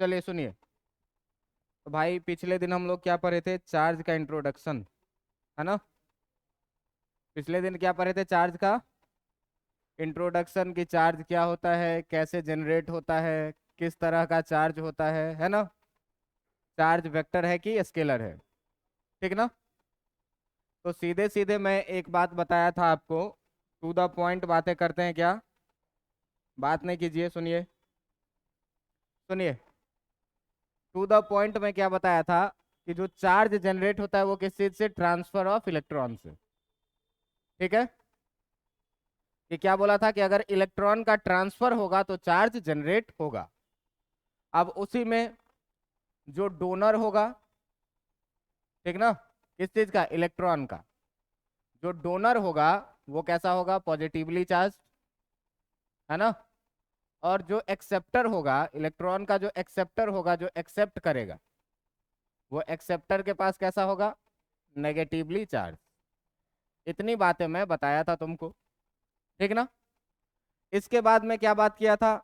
चलिए सुनिए। तो भाई पिछले दिन हम लोग क्या पढ़े थे, चार्ज का इंट्रोडक्शन, है ना। पिछले दिन क्या पढ़े थे, चार्ज का इंट्रोडक्शन, की चार्ज क्या होता है, कैसे जनरेट होता है, किस तरह का चार्ज होता है ना। चार्ज वेक्टर है कि स्केलर है, ठीक ना। तो सीधे सीधे मैं एक बात बताया था आपको, टू द पॉइंट बातें करते हैं क्या, बात नहीं कीजिए, सुनिए सुनिए। टू द पॉइंट में क्या बताया था कि जो चार्ज जनरेट होता है वो किस चीज से, ट्रांसफर ऑफ इलेक्ट्रॉन से, ठीक है। कि क्या बोला था कि अगर इलेक्ट्रॉन का ट्रांसफर होगा तो चार्ज जनरेट होगा। अब उसी में जो डोनर होगा, ठीक ना, किस चीज का, इलेक्ट्रॉन का, जो डोनर होगा वो कैसा होगा, पॉजिटिवली चार्ज, है ना। और जो एक्सेप्टर होगा, इलेक्ट्रॉन का जो एक्सेप्टर होगा, जो एक्सेप्ट करेगा, वो एक्सेप्टर के पास कैसा होगा, नेगेटिवली चार्ज। इतनी बातें मैं बताया था तुमको, ठीक ना। इसके बाद में क्या बात किया था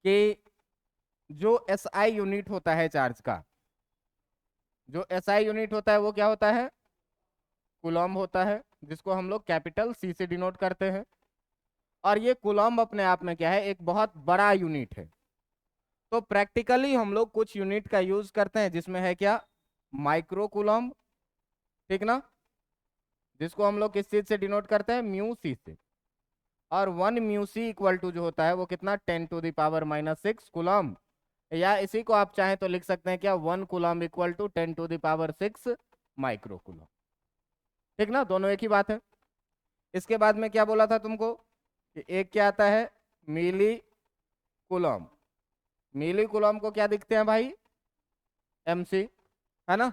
कि जो एसआई यूनिट होता है चार्ज का, जो एसआई यूनिट होता है वो क्या होता है, कूलॉम होता है, जिसको हम लोग कैपिटल सी से डिनोट करते हैं। और ये कूलॉम अपने आप में क्या है, एक बहुत बड़ा यूनिट है। तो प्रैक्टिकली हम लोग कुछ यूनिट का यूज करते हैं जिसमें है क्या, माइक्रो कूलॉम, ठीक ना, जिसको हम लोग किस चीज से डिनोट करते हैं, म्यू सी से। और 1 म्यू सी इक्वल टू जो होता है वो कितना, 10⁻⁻⁶ कूलॉम। या इसी को आप चाहें तो लिख सकते हैं क्या, 1 coulomb equal to 10⁻⁶ micro coulomb, ठीक ना, दोनों एक ही बात है। इसके बाद में क्या बोला था तुमको कि एक क्या आता है, मिली कूलॉम। मिली कूलॉम को क्या दिखते हैं भाई, एमसी, है ना।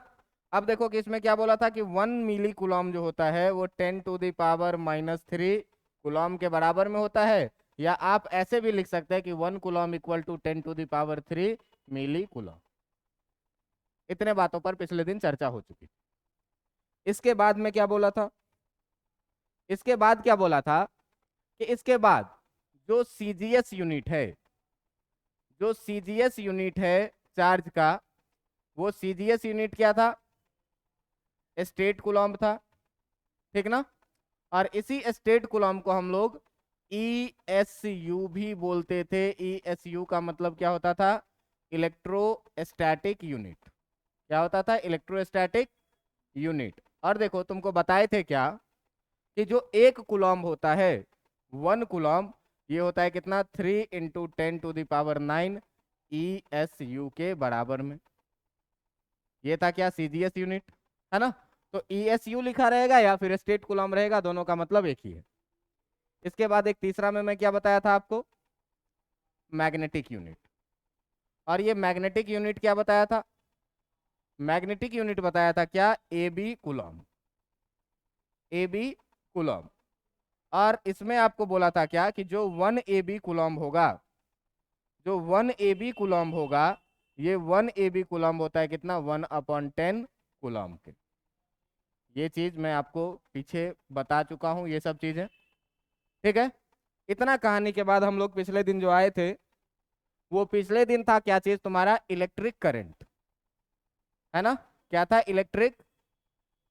अब देखो कि इसमें क्या बोला था कि 1 मिली कूलॉम जो होता है वो 10⁻⁻³ कूलॉम के बराबर में होता है। या आप ऐसे भी लिख सकते हैं कि 1 coulomb equal to 10⁻³ milli coulomb. इतने बातों पर पिछले दिन चर्चा हो चुकी। इसके बाद में क्या बोला था, इसके बाद क्या बोला था कि इसके बाद जो सीजीएस यूनिट है, जो सीजीएस यूनिट है चार्ज का, वो सीजीएस यूनिट क्या था, स्टेट कूलॉम था, ठीक ना। और इसी स्टेट कूलॉम को हम लोग ESU भी बोलते थे। ESU का मतलब क्या होता था, इलेक्ट्रोस्टैटिक यूनिट। क्या होता था, इलेक्ट्रोस्टैटिक यूनिट। और देखो तुमको बताए थे क्या कि जो एक कूलॉम होता है, 1 कूलॉम, ये होता है कितना, 3 × 10⁻⁹ ESU के बराबर में। ये था क्या, सीजीएस यूनिट, है ना। तो ESU लिखा रहेगा या फिर स्टेट कूलॉम रहेगा, दोनों का मतलब एक ही है। इसके बाद एक तीसरा में मैं क्या बताया था आपको, मैग्नेटिक यूनिट। और ये मैग्नेटिक यूनिट क्या बताया था, मैग्नेटिक यूनिट बताया था क्या, AB कूलॉम, AB कूलॉम। और इसमें आपको बोला था क्या कि जो 1 AB कूलॉम होगा, जो 1 AB कूलॉम होगा, ये 1 AB कूलॉम होता है कितना, 1/10 कूलॉम के। ये चीज मैं आपको पीछे बता चुका हूं, ये सब चीजें, ठीक है। इतना कहानी के बाद हम लोग पिछले दिन जो आए थे, वो पिछले दिन था क्या चीज, तुम्हारा इलेक्ट्रिक करंट, है ना। क्या था, इलेक्ट्रिक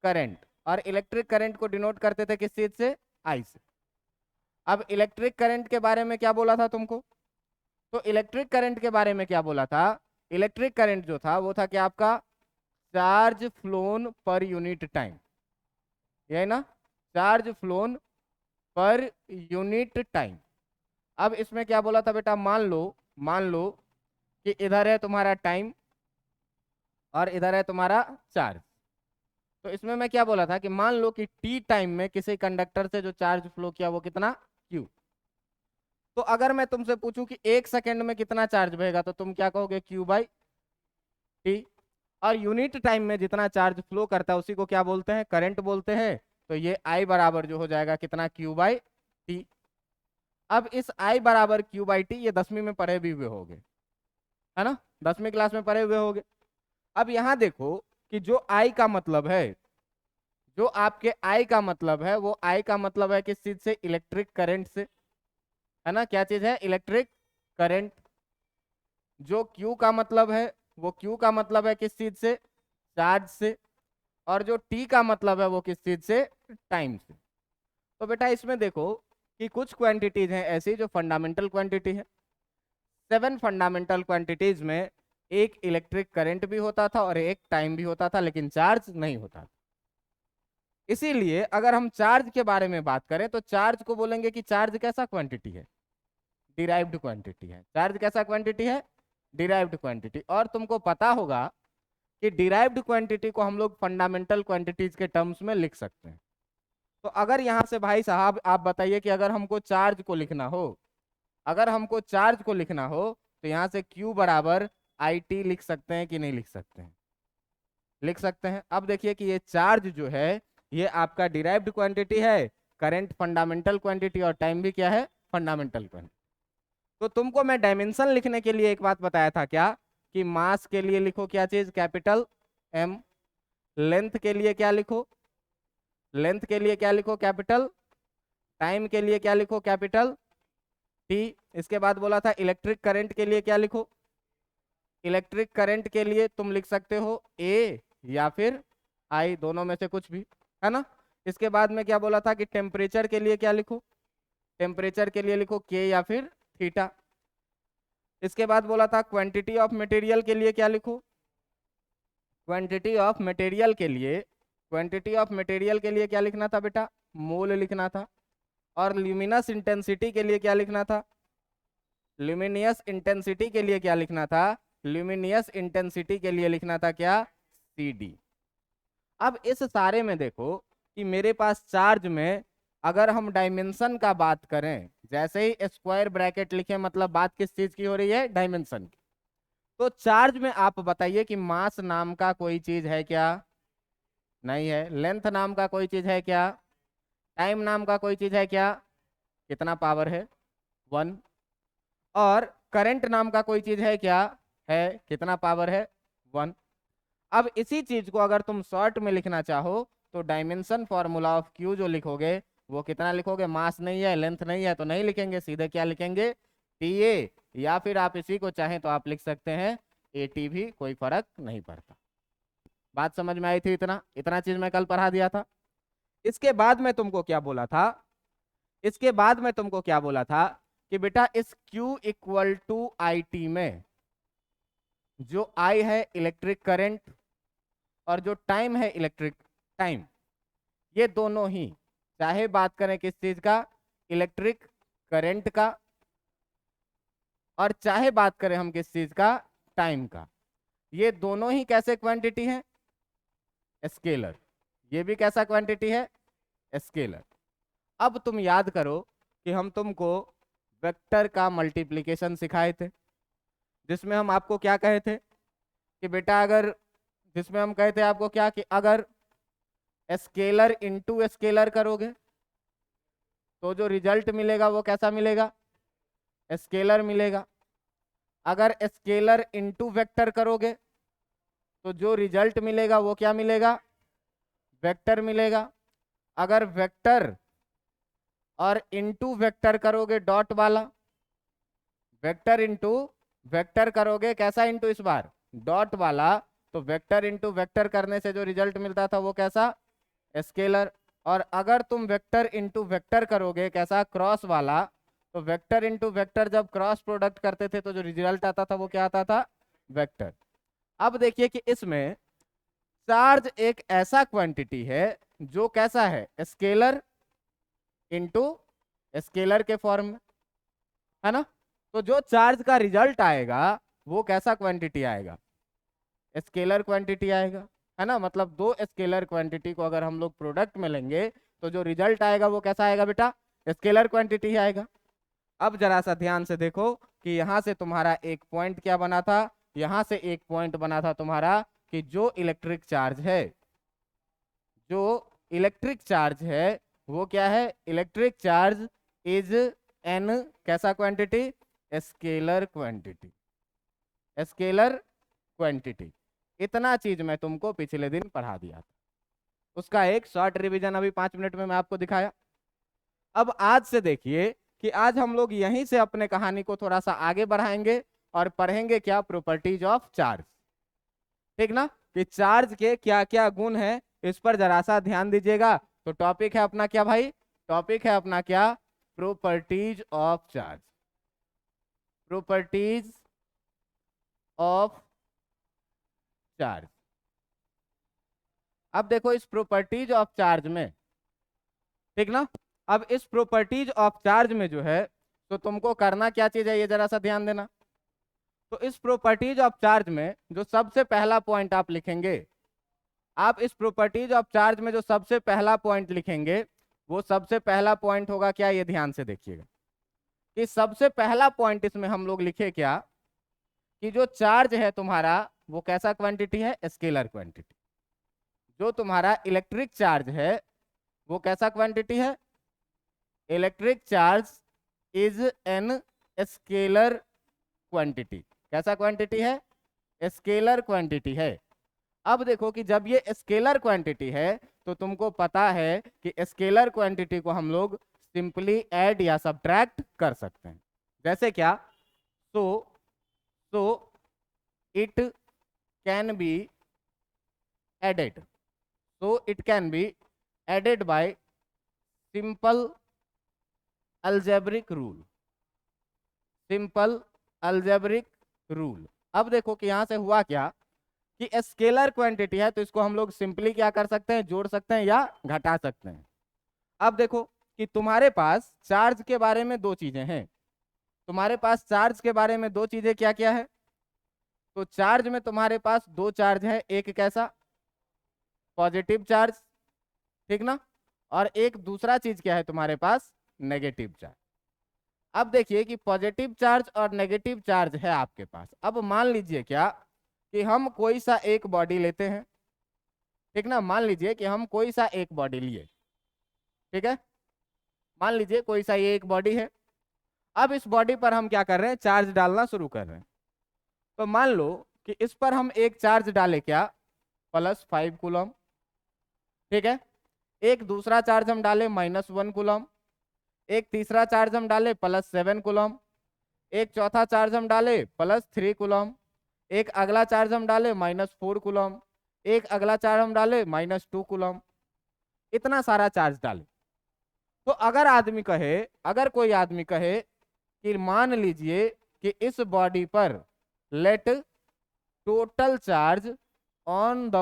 करंट। और इलेक्ट्रिक करंट को डिनोट करते थे किस चीज से, आई से। अब इलेक्ट्रिक करंट के बारे में क्या बोला था तुमको, तो इलेक्ट्रिक करंट के बारे में क्या बोला था, इलेक्ट्रिक करंट जो था वो था क्या आपका, charge phloem per unit time, ये ना, charge phloem per unit time. अब इसमें क्या बोला था बेटा, मान लो कि इधर है तुम्हारा टाइम और इधर है तुम्हारा चार्ज। तो इसमें मैं क्या बोला था कि मान लो कि टी टाइम में किसी कंडक्टर से जो चार्ज फ्लो किया वो कितना, क्यू। तो अगर मैं तुमसे पूछूं कि 1 सेकेंड में कितना चार्ज बहेगा, तो तुम क्या कहोगे, Q/T। और यूनिट टाइम में जितना चार्ज फ्लो करता है उसी को क्या बोलते हैं, करंट बोलते हैं। तो ये I बराबर जो हो जाएगा कितना, Q/T। अब इस I बराबर Q/T, ये 10वीं में पढ़े भी हुए होंगे, है ना, 10वीं क्लास में पढ़े हुए होंगे। अब यहाँ देखो कि जो I का मतलब है, जो आपके I का मतलब है, वो I का मतलब है किस चीज से, इलेक्ट्रिक करंट से, है ना। क्या चीज है, इलेक्ट्रिक करंट। जो Q का मतलब है, वो Q का मतलब है किस चीज से? चार्ज से। और जो T का मतलब है वो किस चीज से? टाइम से। तो बेटा इसमें देखो कि कुछ क्वांटिटीज हैं ऐसी जो फंडामेंटल क्वांटिटी है। 7 फंडामेंटल क्वांटिटीज में एक इलेक्ट्रिक करंट भी होता था और एक टाइम भी होता था, लेकिन चार्ज नहीं होता था। इसीलिए अगर हम चार्ज के बारे में बात करें तो चार्ज को बोलेंगे कि चार्ज कैसा क्वांटिटी है? डिराइव्ड क्वांटिटी है। चार्ज कैसा क्वांटिटी है? Derived quantity. और तुमको पता होगा कि डिराइव्ड क्वांटिटी को हम लोग फंडामेंटल क्वांटिटीज के टर्म्स में लिख सकते हैं। तो अगर यहां से भाई साहब आप बताइए कि अगर हमको चार्ज को लिखना हो, अगर हमको चार्ज को लिखना हो तो यहां से Q बराबर IT लिख सकते हैं कि नहीं लिख सकते हैं? लिख सकते हैं। अब देखिए कि ये चार्ज जो है ये आपका डिराइव्ड क्वांटिटी है, करंट फंडामेंटल क्वांटिटी, और टाइम भी क्या है? Fundamental quantity. तो तुमको मैं डायमेंशन लिखने के लिए एक बात बताया था क्या, कि मास के लिए लिखो क्या चीज? Capital M। लेंथ के लिए क्या लिखो? लेंथ के लिए क्या लिखो? कैपिटल। टाइम के लिए क्या लिखो? Capital T। इसके बाद बोला था इलेक्ट्रिक करंट के लिए क्या लिखो? इलेक्ट्रिक करंट के लिए तुम लिख सकते हो A या फिर I, दोनों में से कुछ भी, है ना। इसके बाद में क्या बोला था कि टेम्परेचर के लिए क्या लिखो? टेम्परेचर के लिए लिखो K या फिर थीटा। इसके बाद बोला था क्वांटिटी ऑफ मटेरियल के लिए क्या लिखो? क्वांटिटी ऑफ मटेरियल के लिए, क्वांटिटी ऑफ मटेरियल के लिए क्या लिखना था बेटा? मोल लिखना था। और ल्यूमिनस इंटेंसिटी के लिए क्या लिखना था? ल्यूमिनियस इंटेंसिटी के लिए क्या लिखना था? ल्यूमिनियस इंटेंसिटी के लिए लिखना था क्या? CD। अब इस सारे में देखो कि मेरे पास चार्ज में अगर हम डायमेंशन का बात करें, जैसे ही स्क्वायर ब्रैकेट लिखे मतलब बात किस चीज की हो रही है? डायमेंशन की। तो चार्ज में आप बताइए कि मास नाम का कोई चीज है क्या? नहीं है। लेंथ नाम का कोई चीज है क्या? टाइम नाम का कोई चीज है क्या? कितना पावर है? 1। और करंट नाम का कोई चीज है क्या? है। कितना पावर है? 1। अब इसी चीज को अगर तुम शॉर्ट में लिखना चाहो तो डायमेंशन फॉर्मूला ऑफ Q जो लिखोगे वो कितना लिखोगे? मास नहीं है, लेंथ नहीं है, तो नहीं लिखेंगे, सीधे क्या लिखेंगे? TA। या फिर आप इसी को चाहें तो आप लिख सकते हैं AT भी, कोई फर्क नहीं पड़ता। बात समझ में आई थी? इतना इतना चीज मैं कल पढ़ा दिया था। इसके बाद में तुमको क्या बोला था? इसके बाद में तुमको क्या बोला था कि बेटा इस Q इक्वल टू IT में जो I है इलेक्ट्रिक करंट और जो टाइम है इलेक्ट्रिक टाइम, ये दोनों ही, चाहे बात करें किस चीज का? इलेक्ट्रिक करंट का, और चाहे बात करें हम किस चीज का? टाइम का, ये दोनों ही कैसे क्वांटिटी है? स्केलर। ये भी कैसा क्वांटिटी है? स्केलर। अब तुम याद करो कि हम तुमको वेक्टर का मल्टीप्लिकेशन सिखाए थे, जिसमें हम आपको क्या कहे थे कि बेटा अगर, जिसमें हम कहे थे आपको क्या कि अगर स्केलर इनटू स्केलर करोगे तो जो रिजल्ट मिलेगा वो कैसा मिलेगा? स्केलर मिलेगा। अगर स्केलर इनटू वेक्टर करोगे तो जो रिजल्ट मिलेगा वो क्या मिलेगा? वेक्टर मिलेगा। अगर वेक्टर और इनटू वेक्टर करोगे डॉट वाला, वेक्टर इनटू वेक्टर करोगे, कैसा इनटू इस बार? डॉट वाला, तो वेक्टर इनटू वेक्टर करने से जो रिजल्ट मिलता था वो कैसा? स्केलर। और अगर तुम वेक्टर इनटू वेक्टर करोगे कैसा? क्रॉस वाला, तो वेक्टर इनटू वेक्टर जब क्रॉस प्रोडक्ट करते थे तो जो रिजल्ट आता था वो क्या आता था? वेक्टर। अब देखिए कि इसमें चार्ज एक ऐसा क्वांटिटी है जो कैसा है? स्केलर इनटू स्केलर के फॉर्म में, है ना। तो जो चार्ज का रिजल्ट आएगा वो कैसा क्वांटिटी आएगा? स्केलर क्वांटिटी आएगा, है ना। मतलब दो स्केलर क्वांटिटी को अगर हम लोग प्रोडक्ट में लेंगे तो जो रिजल्ट आएगा वो कैसा आएगा बेटा? स्केलर क्वांटिटी ही आएगा। अब जरा सा ध्यान से देखो कि यहां से तुम्हारा एक पॉइंट क्या बना था? यहां से एक पॉइंट बना था तुम्हारा कि जो इलेक्ट्रिक चार्ज है, जो इलेक्ट्रिक चार्ज है वो क्या है? इलेक्ट्रिक चार्ज इज एन कैसा quantity? Scalar quantity. Scalar quantity. इतना चीज मैं तुमको पिछले दिन पढ़ा दिया था, उसका एक शॉर्ट रिवीजन अभी 5 मिनट में मैं आपको दिखाया। अब आज से देखिए कि आज हम लोग यहीं से अपने कहानी को थोड़ा सा आगे बढ़ाएंगे और पढ़ेंगे क्या, प्रॉपर्टीज ऑफ चार्ज। ठीक ना, कि चार्ज के क्या क्या गुण है, इस पर जरा सा ध्यान दीजिएगा। तो टॉपिक है अपना क्या भाई, टॉपिक है अपना क्या, properties of charge, properties of charge. अब देखो इस प्रॉपर्टीज ऑफ चार्ज में, ठीक ना, अब इस प्रॉपर्टीज ऑफ चार्ज में जो है, तो तुमको करना क्या चीज है, ये जरा सा ध्यान देना। तो इस प्रॉपर्टीज ऑफ चार्ज में जो सबसे पहला पॉइंट आप लिखेंगे, आप इस प्रॉपर्टीज ऑफ चार्ज में जो सबसे पहला पॉइंट लिखेंगे, वो सबसे पहला पॉइंट होगा क्या, ये ध्यान से देखिएगा कि सबसे पहला पॉइंट इसमें हम लोग लिखे क्या, कि जो चार्ज है तुम्हारा वो कैसा क्वांटिटी है, स्केलर क्वांटिटी। जो तुम्हारा इलेक्ट्रिक चार्ज है वो कैसा क्वांटिटी है, electric charge is an scalar quantity. कैसा क्वांटिटी है, स्केलर क्वांटिटी है। अब देखो कि जब ये स्केलर क्वांटिटी है तो तुमको पता है कि स्केलर क्वांटिटी को हम लोग सिंपली ऐड या सब्ट्रैक्ट कर सकते हैं। जैसे क्या, so it can be added, so it can be added by simple algebraic rule, simple algebraic rule. अब देखो कि यहां से हुआ क्या, कि स्केलर क्वांटिटी है तो इसको हम लोग सिंपली क्या कर सकते हैं, जोड़ सकते हैं या घटा सकते हैं। अब देखो कि तुम्हारे पास चार्ज के बारे में दो चीजें हैं, तुम्हारे पास चार्ज के बारे में दो चीजें क्या क्या है, तो चार्ज में तुम्हारे पास दो चार्ज है, एक कैसा, पॉजिटिव चार्ज, ठीक ना, और एक दूसरा चीज क्या है तुम्हारे पास, नेगेटिव चार्ज। अब देखिए कि पॉजिटिव चार्ज और नेगेटिव चार्ज है आपके पास। अब मान लीजिए क्या कि हम कोई सा एक बॉडी लेते हैं, ठीक ना, मान लीजिए कि हम कोई सा एक बॉडी लिए, ठीक है, मान लीजिए कोई सा ये एक बॉडी है। अब इस बॉडी पर हम क्या कर रहे हैं, चार्ज डालना शुरू कर रहे हैं। तो मान लो कि इस पर हम एक चार्ज डाले क्या, +5 कूलम, ठीक है, एक दूसरा चार्ज हम डाले -1 कूलम, एक तीसरा चार्ज हम डाले +7 कूलम, एक चौथा चार्ज हम डाले +3 कूलम, एक अगला चार्ज हम डाले -4 कूलम, एक अगला चार्ज हम डाले -2 कूलम। इतना सारा चार्ज डाले। तो अगर आदमी कहे, अगर कोई आदमी कहे कि मान लीजिए कि इस बॉडी पर let total charge on the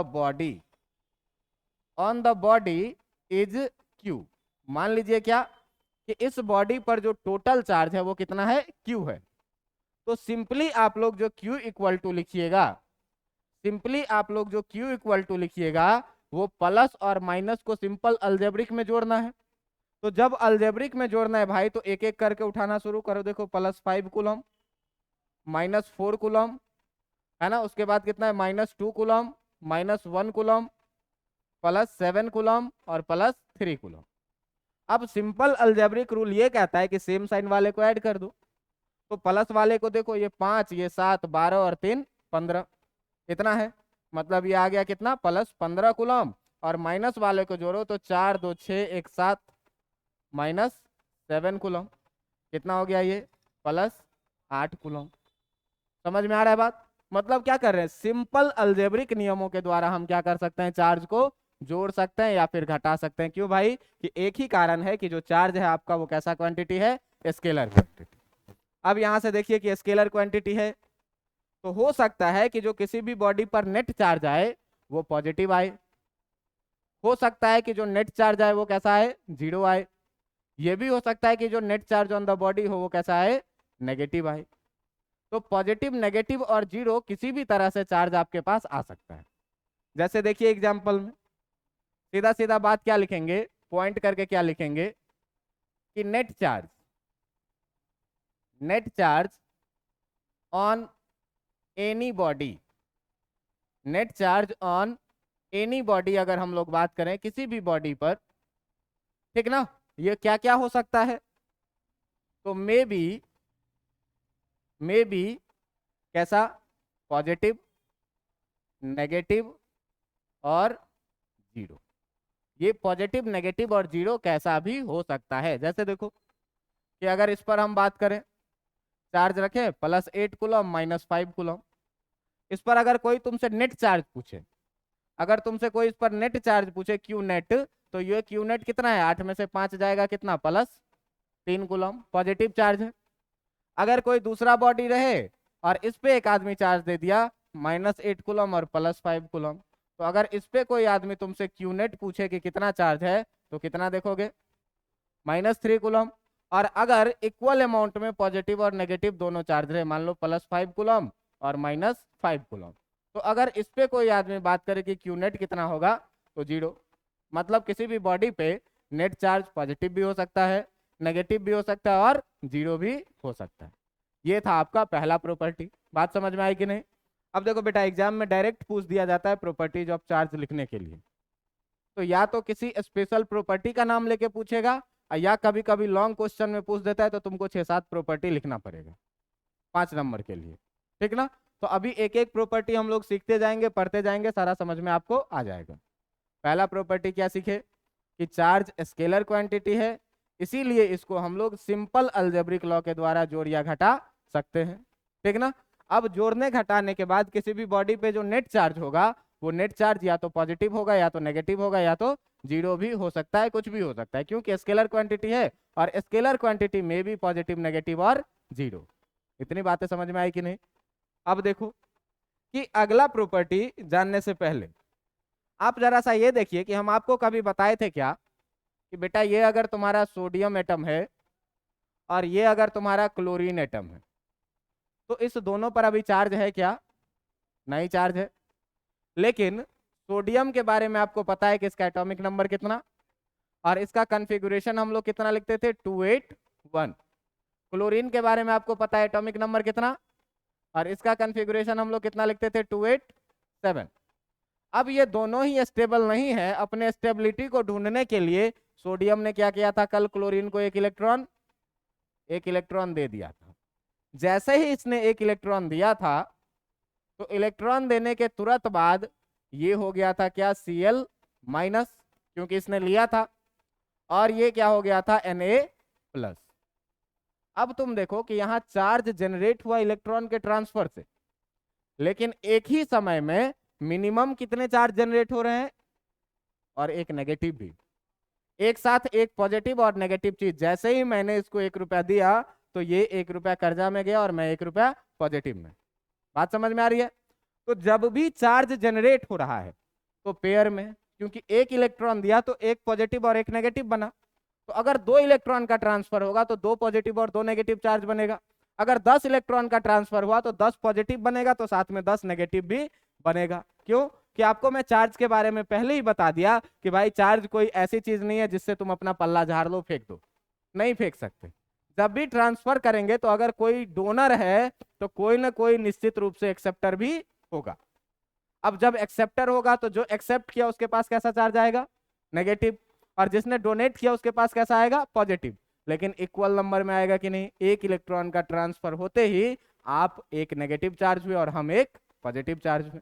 body is Q, मान लीजिए क्या कि इस बॉडी पर जो टोटल चार्ज है वो कितना है, Q है। तो सिंपली आप लोग जो Q इक्वल टू लिखिएगा, सिंपली आप लोग जो Q इक्वल टू लिखिएगा, वो प्लस और माइनस को सिंपल अलजेब्रिक में जोड़ना है। तो जब अलजेब्रिक में जोड़ना है भाई, तो एक एक करके उठाना शुरू करो। देखो +5 कूलम, -4 कूलम, है ना, उसके बाद कितना है, -2 कूलम, -1 कूलम, +7 कूलम और +3 कूलम। अब सिंपल अलजेब्रिक रूल ये कहता है कि सेम साइन वाले को ऐड कर दो। तो प्लस वाले को देखो, ये 5, ये 7, 12 और 3 15, इतना है, मतलब ये आ गया कितना, +15 कूलम। और माइनस वाले को जोड़ो तो 4 2 6 1 7 -7 कूलम, कितना हो गया ये, +8 कूलम। समझ में आ रहा है बात, मतलब क्या कर रहे हैं, सिंपल अलजेब्रिक नियमों के द्वारा हम क्या कर सकते हैं, चार्ज को जोड़ सकते हैं या फिर घटा सकते हैं। क्यों भाई, कि एक ही कारण है कि जो चार्ज है आपका वो कैसा क्वांटिटी है, स्केलर क्वांटिटी। अब यहां से देखिए कि स्केलर क्वांटिटी है, तो हो सकता है कि जो किसी भी बॉडी पर नेट चार्ज आए वो पॉजिटिव आए, हो सकता है कि जो नेट चार्ज आए वो कैसा आए, 0 आए, ये भी हो सकता है कि जो net charge on the body हो वो कैसा आए, नेगेटिव आए। तो पॉजिटिव, नेगेटिव और 0 किसी भी तरह से चार्ज आपके पास आ सकता है। जैसे देखिए एग्जाम्पल में सीधा सीधा बात क्या लिखेंगे, पॉइंट करके क्या लिखेंगे कि net charge on any body, net charge on any body, अगर हम लोग बात करें किसी भी बॉडी पर, ठीक ना, ये क्या क्या हो सकता है, तो मे बी कैसा, पॉजिटिव, नेगेटिव और 0। ये पॉजिटिव, नेगेटिव और 0 कैसा भी हो सकता है। जैसे देखो कि अगर इस पर हम बात करें चार्ज रखें +8 कूलम -5 कूलम। इस पर अगर कोई तुमसे नेट चार्ज पूछे, अगर तुमसे कोई इस पर नेट चार्ज पूछे क्यू नेट, तो ये क्यू नेट कितना है, 8 में से 5 जाएगा कितना, +3 कूलम, पॉजिटिव चार्ज है। अगर कोई दूसरा बॉडी रहे और इस पे एक आदमी चार्ज दे दिया -8 कूलम और +5 कूलम, तो अगर इस पे कोई आदमी तुमसे क्यू नेट पूछे कि कितना चार्ज है, तो कितना देखोगे, -3 कूलम। और अगर इक्वल अमाउंट में पॉजिटिव और नेगेटिव दोनों चार्ज रहे, मान लो +5 कूलम और -5 कूलम, तो अगर इस पे कोई आदमी बात करे कि क्यू नेट कितना होगा, तो 0। मतलब किसी भी बॉडी पे नेट चार्ज पॉजिटिव भी हो सकता है, नेगेटिव भी हो सकता है और 0 भी हो सकता है। ये था आपका पहला प्रॉपर्टी। बात समझ में आई कि नहीं? अब देखो बेटा, एग्जाम में डायरेक्ट पूछ दिया जाता है प्रॉपर्टीज ऑफ चार्ज लिखने के लिए, तो या तो किसी स्पेशल प्रॉपर्टी का नाम लेके पूछेगा, या कभी कभी लॉन्ग क्वेश्चन में पूछ देता है तो तुमको 6-7 प्रॉपर्टी लिखना पड़ेगा 5 नंबर के लिए, ठीक ना? तो अभी एक एक प्रॉपर्टी हम लोग सीखते जाएंगे, पढ़ते जाएंगे, सारा समझ में आपको आ जाएगा। पहला प्रॉपर्टी क्या सीखे कि चार्ज स्केलर क्वांटिटी है, इसीलिए इसको हम लोग सिंपल अलजेब्रिक लॉ के द्वारा जोड़ या घटा सकते हैं, ठीक ना? अब जोड़ने घटाने के बाद किसी भी बॉडी पे जो नेट चार्ज होगा, वो नेट चार्ज या तो पॉजिटिव होगा या तो नेगेटिव होगा या तो 0 भी हो सकता है, कुछ भी हो सकता है, क्योंकि स्केलर क्वांटिटी है और स्केलर क्वांटिटी में भी पॉजिटिव, नेगेटिव और 0। इतनी बातें समझ में आई कि नहीं? अब देखो कि अगला प्रॉपर्टी जानने से पहले आप जरा सा ये देखिए कि हम आपको कभी बताए थे क्या कि बेटा ये अगर तुम्हारा सोडियम एटम है और ये अगर तुम्हारा क्लोरीन एटम है, तो इस दोनों पर अभी चार्ज है क्या? नहीं चार्ज है। लेकिन सोडियम के बारे में आपको पता है कि इसका एटॉमिक नंबर कितना और इसका कॉन्फ़िगरेशन हम लोग कितना लिखते थे, 281। क्लोरीन के बारे में आपको पता है एटॉमिक नंबर कितना और इसका कॉन्फ़िगरेशन हम लोग कितना लिखते थे, 287। अब ये दोनों ही स्टेबल नहीं है, अपने स्टेबिलिटी को ढूंढने के लिए सोडियम ने क्या किया था, कल क्लोरीन को एक इलेक्ट्रॉन दे दिया था। जैसे ही इसने एक इलेक्ट्रॉन दिया था, तो इलेक्ट्रॉन देने के तुरंत बाद ये हो गया था क्या, Cl-, क्योंकि इसने लिया था, और ये क्या हो गया था, Na+। अब तुम देखो कि यहाँ चार्ज जनरेट हुआ इलेक्ट्रॉन के ट्रांसफर से, लेकिन एक ही समय में मिनिमम कितने चार्ज जनरेट हो रहे हैं, और एक नेगेटिव भी। एक साथ एक पॉजिटिव और नेगेटिव चीज, जैसे ही मैंने इसको 1 रुपया दिया तो ये 1 रुपया कर्जा में गया और मैं 1 रुपया पॉजिटिव में। बात समझ में आ रही है? तो जब भी चार्ज जनरेट हो रहा है तो पेयर में, क्योंकि एक इलेक्ट्रॉन दिया तो एक पॉजिटिव और एक नेगेटिव बना, तो अगर 2 इलेक्ट्रॉन का ट्रांसफर होगा तो 2 पॉजिटिव और 2 नेगेटिव चार्ज बनेगा। अगर 10 इलेक्ट्रॉन का ट्रांसफर हुआ तो 10 पॉजिटिव बनेगा, तो साथ में 10 नेगेटिव भी बनेगा। क्यों? कि आपको मैं चार्ज के बारे में पहले ही बता दिया कि भाई चार्ज कोई ऐसी चीज नहीं है जिससे तुम अपना पल्ला झाड़ लो, फेंक दो, नहीं फेंक सकते। जब भी ट्रांसफर करेंगे तो अगर कोई डोनर है तो कोई ना कोई निश्चित रूप से एक्सेप्टर भी होगा। अब जब एक्सेप्टर होगा तो जो एक्सेप्ट किया उसके पास कैसा चार्ज आएगा, नेगेटिव, और जिसने डोनेट किया उसके पास कैसा आएगा, पॉजिटिव। लेकिन इक्वल नंबर में आएगा कि नहीं? एक इलेक्ट्रॉन का ट्रांसफर होते ही आप एक नेगेटिव चार्ज हुए और हम एक पॉजिटिव चार्ज हुए।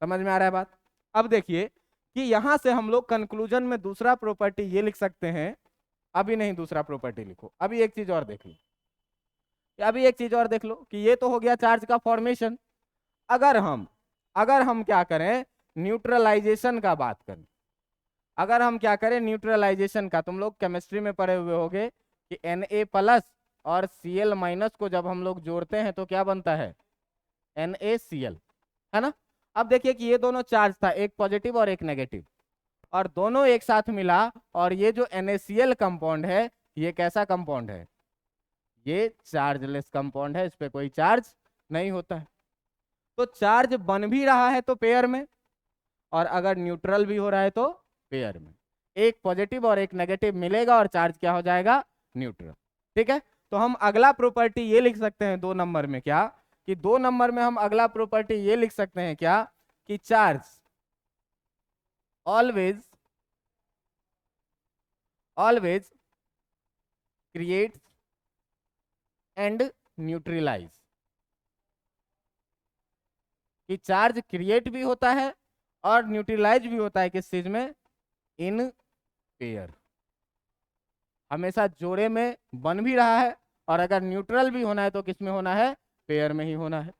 समझ में आ रहा है बात? अब देखिए कि यहां से हम लोग कंक्लूजन में दूसरा प्रॉपर्टी ये लिख सकते हैं, अभी नहीं दूसरा प्रॉपर्टी लिखो, अभी एक चीज और देख लो, अभी एक चीज और देख लो कि ये तो हो गया चार्ज का फॉर्मेशन। अगर हम क्या करें, न्यूट्रलाइजेशन का बात करें, अगर हम क्या करें न्यूट्रलाइजेशन का, तुम लोग केमिस्ट्री में पढ़े हुए होंगे कि Na+ और Cl- को जब हम लोग जोड़ते हैं तो क्या बनता है, NaCl, है ना? अब देखिए कि ये दोनों चार्ज था, एक पॉजिटिव और एक नेगेटिव, और दोनों एक साथ मिला, और ये जो NaCl कंपाउंड है ये कैसा कंपाउंड है, ये चार्जलेस कंपाउंड है, इस पे कोई चार्ज नहीं होता है। तो चार्ज बन भी रहा है तो पेयर में, और अगर न्यूट्रल भी हो रहा है तो पेयर में, एक पॉजिटिव और एक नेगेटिव मिलेगा और चार्ज क्या हो जाएगा, न्यूट्रल। ठीक है, तो हम अगला प्रॉपर्टी ये लिख सकते हैं 2 नंबर में, क्या कि 2 नंबर में हम अगला प्रॉपर्टी ये लिख सकते हैं क्या कि charge always creates and neutralize, कि चार्ज क्रिएट भी होता है और न्यूट्रलाइज भी होता है, किस चीज में, इन पेयर। हमेशा जोड़े में बन भी रहा है और अगर न्यूट्रल भी होना है तो किस में होना है, पेयर में ही होना है।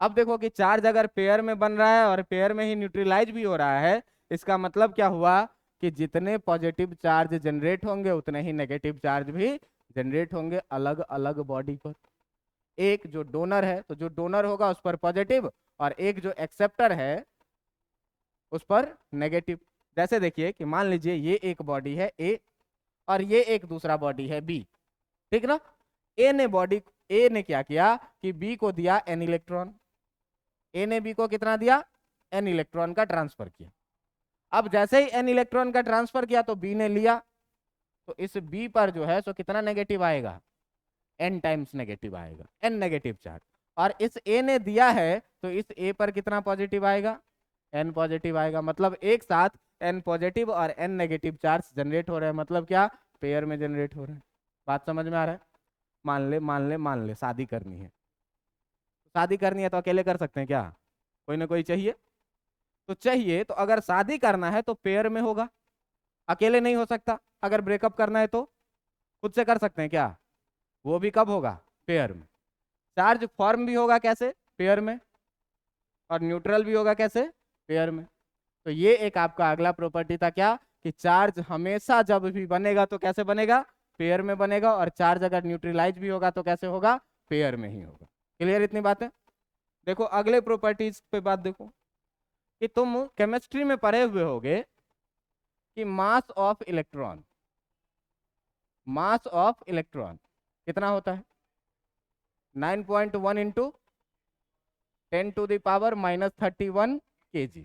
अब देखो कि चार्ज अगर पेयर में बन रहा है और पेयर में ही न्यूट्रलाइज भी हो रहा है, इसका मतलब क्या हुआ कि जितने पॉजिटिव चार्ज जनरेट होंगे उतने ही नेगेटिव चार्ज भी जनरेट होंगे अलग अलग बॉडी पर। एक जो डोनर है तो जो डोनर होगा उस पर पॉजिटिव, और एक जो एक्सेप्टर है उस पर नेगेटिव। जैसे देखिए कि मान लीजिए ये एक बॉडी है ए और ये एक दूसरा बॉडी है बी, ठीक ना। ए ने क्या किया कि बी को दिया एन इलेक्ट्रॉन, ए ने बी को कितना दिया, एन इलेक्ट्रॉन का ट्रांसफर किया। अब जैसे ही एन इलेक्ट्रॉन का ट्रांसफर किया तो बी ने लिया, तो इस बी पर जो है सो कितना नेगेटिव आएगा, एन टाइम्स नेगेटिव आएगा, एन नेगेटिव चार्ज। और इस ए ने दिया है तो इस ए पर कितना पॉजिटिव आएगा, एन पॉजिटिव आएगा। मतलब एक साथ एन पॉजिटिव और एन नेगेटिव चार्ज जनरेट हो रहे हैं। मतलब क्या, पेयर में जनरेट हो रहे हैं। बात समझ में आ रहा है। मान ले शादी करनी है, शादी करनी है तो अकेले कर सकते हैं क्या, कोई ना कोई चाहिए तो चाहिए। तो अगर शादी करना है तो पेयर में होगा, अकेले नहीं हो सकता। अगर ब्रेकअप करना है तो खुद से कर सकते हैं क्या, वो भी कब होगा, पेयर में। चार्ज फॉर्म भी होगा कैसे, पेयर में, और न्यूट्रल भी होगा कैसे, पेयर में। तो ये एक आपका अगला प्रॉपर्टी था क्या, कि चार्ज हमेशा जब भी बनेगा तो कैसे बनेगा, पेयर में बनेगा, और चार्ज अगर न्यूट्रलाइज भी होगा तो कैसे होगा, पेयर में ही होगा। क्लियर इतनी बातें। देखो अगले प्रॉपर्टीज पे बात देखो, कि तुम केमिस्ट्री में पढ़े हुए होगे कि mass of electron, mass of electron कितना होता है, 9.1 into 10⁻³ kg।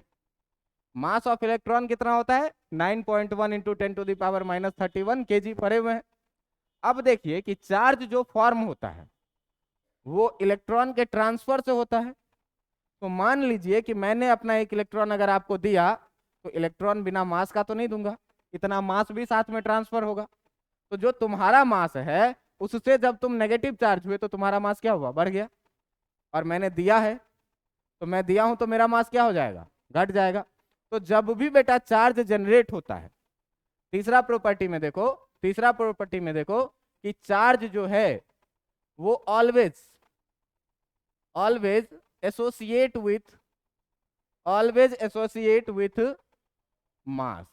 Mass of electron कितना होता है, 9.1 इंटू 10⁻³ kg पढ़े हुए हैं। अब देखिए कि चार्ज जो फॉर्म होता है वो इलेक्ट्रॉन के ट्रांसफर से होता है। तो मान लीजिए कि मैंने अपना एक इलेक्ट्रॉन अगर आपको दिया, तो इलेक्ट्रॉन बिना मास का तो नहीं दूंगा, इतना मास भी साथ में ट्रांसफर होगा। तो जो तुम्हारा मास है उससे जब तुम नेगेटिव चार्ज हुए तो तुम्हारा मास क्या हुआ, बढ़ गया। और मैंने दिया है, तो मैं दिया हूं तो मेरा मास क्या हो जाएगा, घट जाएगा। तो जब भी बेटा चार्ज जनरेट होता है, तीसरा प्रॉपर्टी में देखो, तीसरा प्रॉपर्टी में देखो कि चार्ज जो है वो always always associate with mass.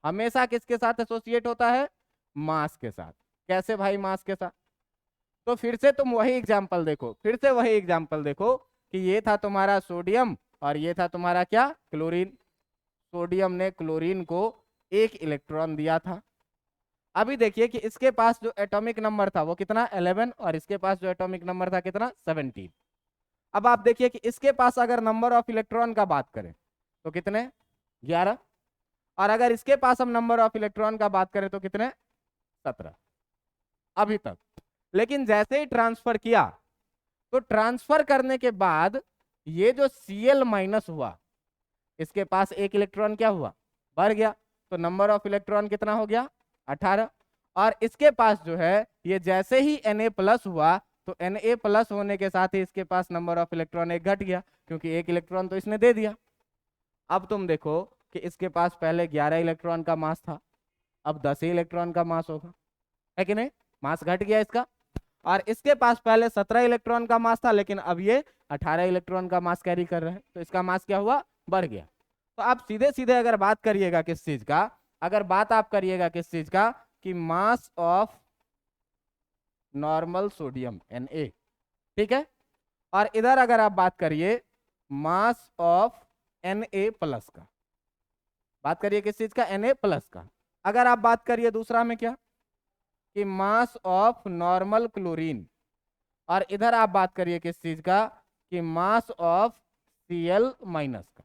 हमेशा किसके साथ एसोसिएट होता है, मास के साथ। कैसे भाई, मास के साथ। तो फिर से तुम वही एग्जांपल देखो, फिर से वही एग्जांपल देखो कि ये था तुम्हारा सोडियम और ये था तुम्हारा क्या, क्लोरीन। सोडियम ने क्लोरीन को एक इलेक्ट्रॉन दिया था। अभी देखिए कि इसके पास जो एटॉमिक नंबर था वो कितना, 11, और इसके पास जो एटॉमिक नंबर था कितना, 17। अब आप देखिए कि इसके पास अगर नंबर ऑफ इलेक्ट्रॉन का बात करें तो कितने, 11, और अगर इसके पास हम नंबर ऑफ इलेक्ट्रॉन का बात करें तो कितने, 17 अभी तक। लेकिन जैसे ही ट्रांसफर किया, तो ट्रांसफर करने के बाद ये जो Cl- हुआ, इसके पास एक इलेक्ट्रॉन क्या हुआ, बढ़ गया। तो नंबर ऑफ इलेक्ट्रॉन कितना हो गया, 18। और इसके पास जो है ये जैसे ही Na+ हुआ, तो Na+ होने के साथ ही इसके पास नंबर ऑफ इलेक्ट्रॉन एक घट गया, क्योंकि एक इलेक्ट्रॉन तो इसने दे दिया। अब तुम देखो कि इसके पास पहले 11 इलेक्ट्रॉन का मास था, अब 10 ही इलेक्ट्रॉन का मास होगा, है कि नहीं, मास घट गया इसका। और इसके पास पहले 17 इलेक्ट्रॉन का मास था, लेकिन अब ये 18 इलेक्ट्रॉन का मास कैरी कर रहे हैं, तो इसका मास क्या हुआ, बढ़ गया। तो आप सीधे सीधे अगर बात करिएगा किस चीज का, अगर बात आप करिएगा किस चीज का, कि mass of normal sodium Na, ठीक है। और इधर अगर आप बात करिए मास ऑफ Na+ का, बात करिए किस चीज का, Na+ का। अगर आप बात करिए दूसरा में क्या, कि मास ऑफ नॉर्मल क्लोरीन, और इधर आप बात करिए किस चीज का, कि मास ऑफ Cl- का।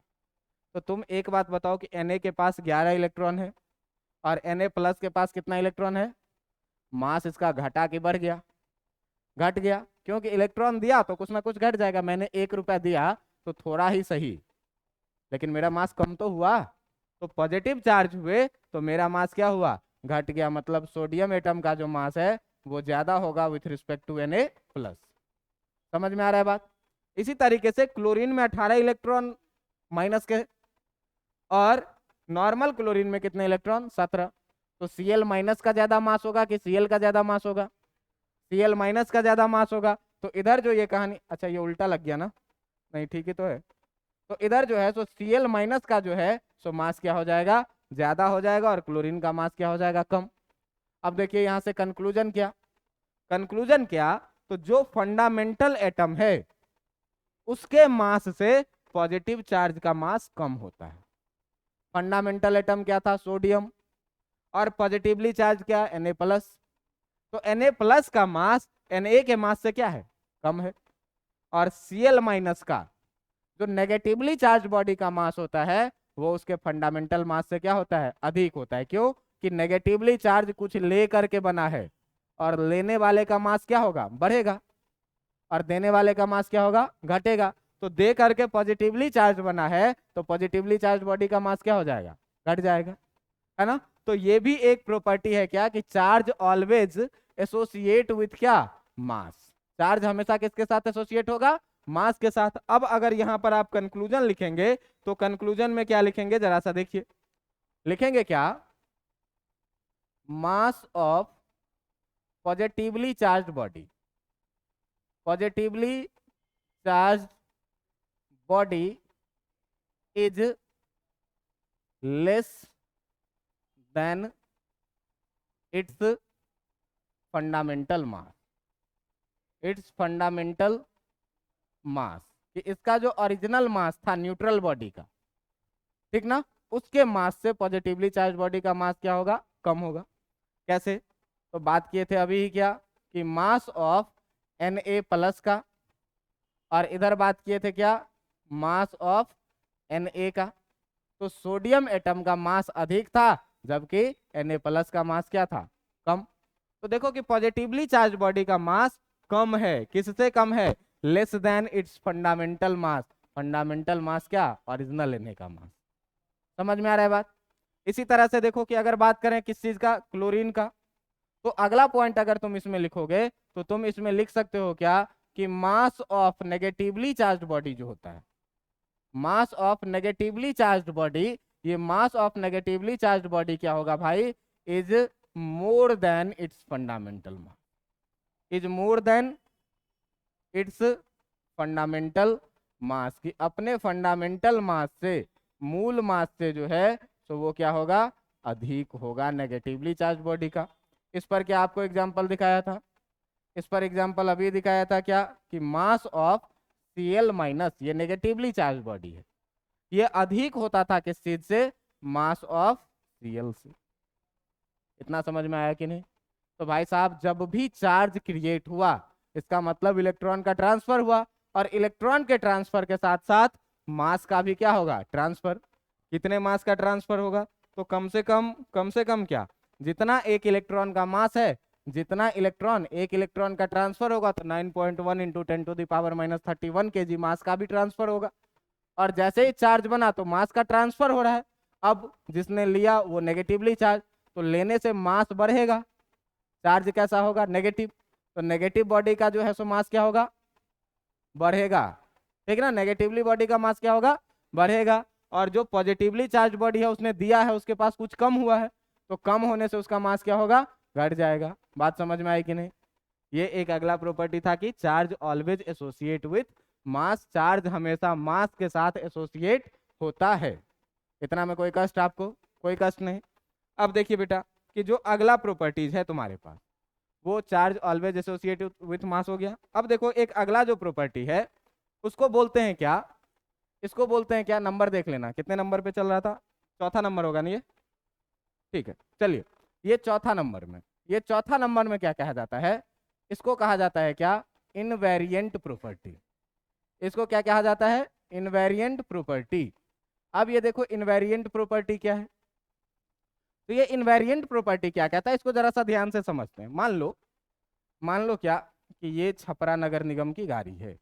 तो तुम एक बात बताओ कि Na के पास 11 इलेक्ट्रॉन है और Na+ के पास कितना इलेक्ट्रॉन है, मास इसका घटा के बढ़ गया, घट गया, क्योंकि इलेक्ट्रॉन दिया तो कुछ ना कुछ घट जाएगा। मैंने 1 रुपया दिया तो थोड़ा ही सही, लेकिन मेरा मास कम तो हुआ। तो पॉजिटिव चार्ज हुए तो मेरा मास क्या हुआ, घट गया। मतलब सोडियम एटम का जो मास है वो ज्यादा होगा विथ रिस्पेक्ट टू Na+। समझ में आ रहा है बात। इसी तरीके से क्लोरीन में 18 इलेक्ट्रॉन माइनस के, और नॉर्मल क्लोरीन में कितने इलेक्ट्रॉन, 17। तो Cl- का ज्यादा मास होगा कि Cl का ज्यादा मास होगा, Cl माइनस का ज्यादा मास होगा, तो इधर जो ये कहानी, अच्छा ये उल्टा लग गया ना, नहीं ठीक ही तो है। तो इधर जो है सो Cl माइनस का जो है सो मास क्या हो जाएगा, ज्यादा हो जाएगा, और क्लोरीन का मास क्या हो जाएगा, कम। अब देखिए यहां से कंक्लूजन क्या, कंक्लूजन क्या, तो जो फंडामेंटल एटम है उसके मास से पॉजिटिव चार्ज का मास कम होता है। फंडामेंटल एटम क्या था, सोडियम, और पॉजिटिवली चार्ज क्या, Na+। तो Na+ का मास Na के मास से क्या है, कम है। और Cl माइनस का जो नेगेटिवली चार्ज बॉडी का मास होता है वो उसके फंडामेंटल मास से क्या होता है, अधिक होता है। क्यों कि नेगेटिवली चार्ज कुछ ले करके बना है, और लेने वाले का मास क्या होगा, बढ़ेगा, और देने वाले का मास क्या होगा, घटेगा। तो दे करके पॉजिटिवली चार्ज बना है, तो पॉजिटिवली चार्ज बॉडी का मास क्या हो जाएगा, घट जाएगा, है ना। तो ये भी एक प्रॉपर्टी है क्या, कि चार्ज ऑलवेज एसोसिएट विथ क्या, मास। चार्ज हमेशा किसके साथ एसोसिएट होगा, मास के साथ। अब अगर यहां पर आप कंक्लूजन लिखेंगे तो कंक्लूजन में क्या लिखेंगे, जरा सा देखिए, लिखेंगे क्या, mass of positively charge body, positively charge body is less than its fundamental mass, its fundamental mass, कि इसका जो ओरिजिनल मास था न्यूट्रल बॉडी का, ठीक ना, उसके मास से पॉजिटिवली चार्ज बॉडी का मास क्या होगा, कम होगा। कैसे, तो बात किए थे अभी ही क्या, कि मास ऑफ Na+ का, और इधर बात किए थे क्या, मास ऑफ Na का। तो सोडियम एटम का मास अधिक था, जबकि Na+ का मास क्या था, कम। तो देखो कि पॉजिटिवली चार्ज बॉडी का मास कम है, किससे कम है, less than its fundamental mass. Fundamental mass क्या, ओरिजिनल Na का मास। समझ में आ रहा है बात। इसी तरह से देखो कि अगर बात करें किस चीज का, क्लोरीन का, तो अगला पॉइंट अगर तुम इसमें लिखोगे तो तुम इसमें लिख सकते हो क्या, कि mass of negatively charge body जो होता है, mass of negatively charge body, ये mass of negatively charge body क्या होगा भाई, is more than its fundamental mass, is more than its fundamental mass, की अपने फंडामेंटल मास से, मूल मास से जो है तो वो क्या होगा, अधिक होगा नेगेटिवली चार्ज बॉडी का। इस पर क्या आपको एग्जांपल दिखाया था, इस पर एग्जांपल अभी दिखाया था क्या, कि मास ऑफ Cl-, ये नेगेटिवली चार्ज बॉडी है, ये अधिक होता था किस चीज से, मास ऑफ Cl से। इतना समझ में आया कि नहीं। तो भाई साहब जब भी चार्ज क्रिएट हुआ, इसका मतलब इलेक्ट्रॉन का ट्रांसफर हुआ, और इलेक्ट्रॉन के ट्रांसफर के साथ साथ मास का भी क्या होगा, ट्रांसफर। कितने मास का ट्रांसफर होगा, तो कम से कम क्या, जितना एक इलेक्ट्रॉन का मास है, जितना इलेक्ट्रॉन, एक इलेक्ट्रॉन का ट्रांसफर होगा, तो 9.1 इंटू 10⁻³ kg मास का भी ट्रांसफर होगा। और जैसे ही चार्ज बना तो मास का ट्रांसफर हो रहा है। अब जिसने लिया वो नेगेटिवली चार्ज, तो लेने से मास बढ़ेगा, चार्ज कैसा होगा, नेगेटिव। तो नेगेटिव बॉडी का जो है सो मास क्या होगा, बढ़ेगा, ठीक ना। नेगेटिवली बॉडी का मास क्या होगा, बढ़ेगा। और जो पॉजिटिवली चार्ज बॉडी है उसने दिया है, उसके पास कुछ कम हुआ है, तो कम होने से उसका मास क्या होगा, घट जाएगा। बात समझ में आई कि नहीं। ये एक अगला प्रॉपर्टी था कि charge always associate with mass, charge हमेशा मास के साथ एसोसिएट होता है। इतना में कोई कष्ट आपको, कोई कष्ट नहीं। अब देखिए बेटा कि जो अगला प्रॉपर्टीज है तुम्हारे पास, वो charge always associate with mass हो गया। अब देखो एक अगला जो प्रॉपर्टी है उसको बोलते हैं क्या, इसको बोलते हैं क्या, नंबर देख लेना कितने नंबर पे चल रहा था, चौथा नंबर होगा ना ये, ठीक है। चलिए ये चौथा नंबर में, ये चौथा नंबर में क्या कहा जाता है, इसको कहा जाता है क्या, इनवेरिएंट प्रॉपर्टी। इसको क्या कहा जाता है, इनवेरिएंट प्रॉपर्टी। अब ये देखो इनवेरिएंट प्रॉपर्टी क्या है, तो ये इनवेरिएंट प्रॉपर्टी क्या कहता है, इसको जरा सा ध्यान से समझते हैं। मान लो क्या, कि ये छपरा नगर निगम की गाड़ी है,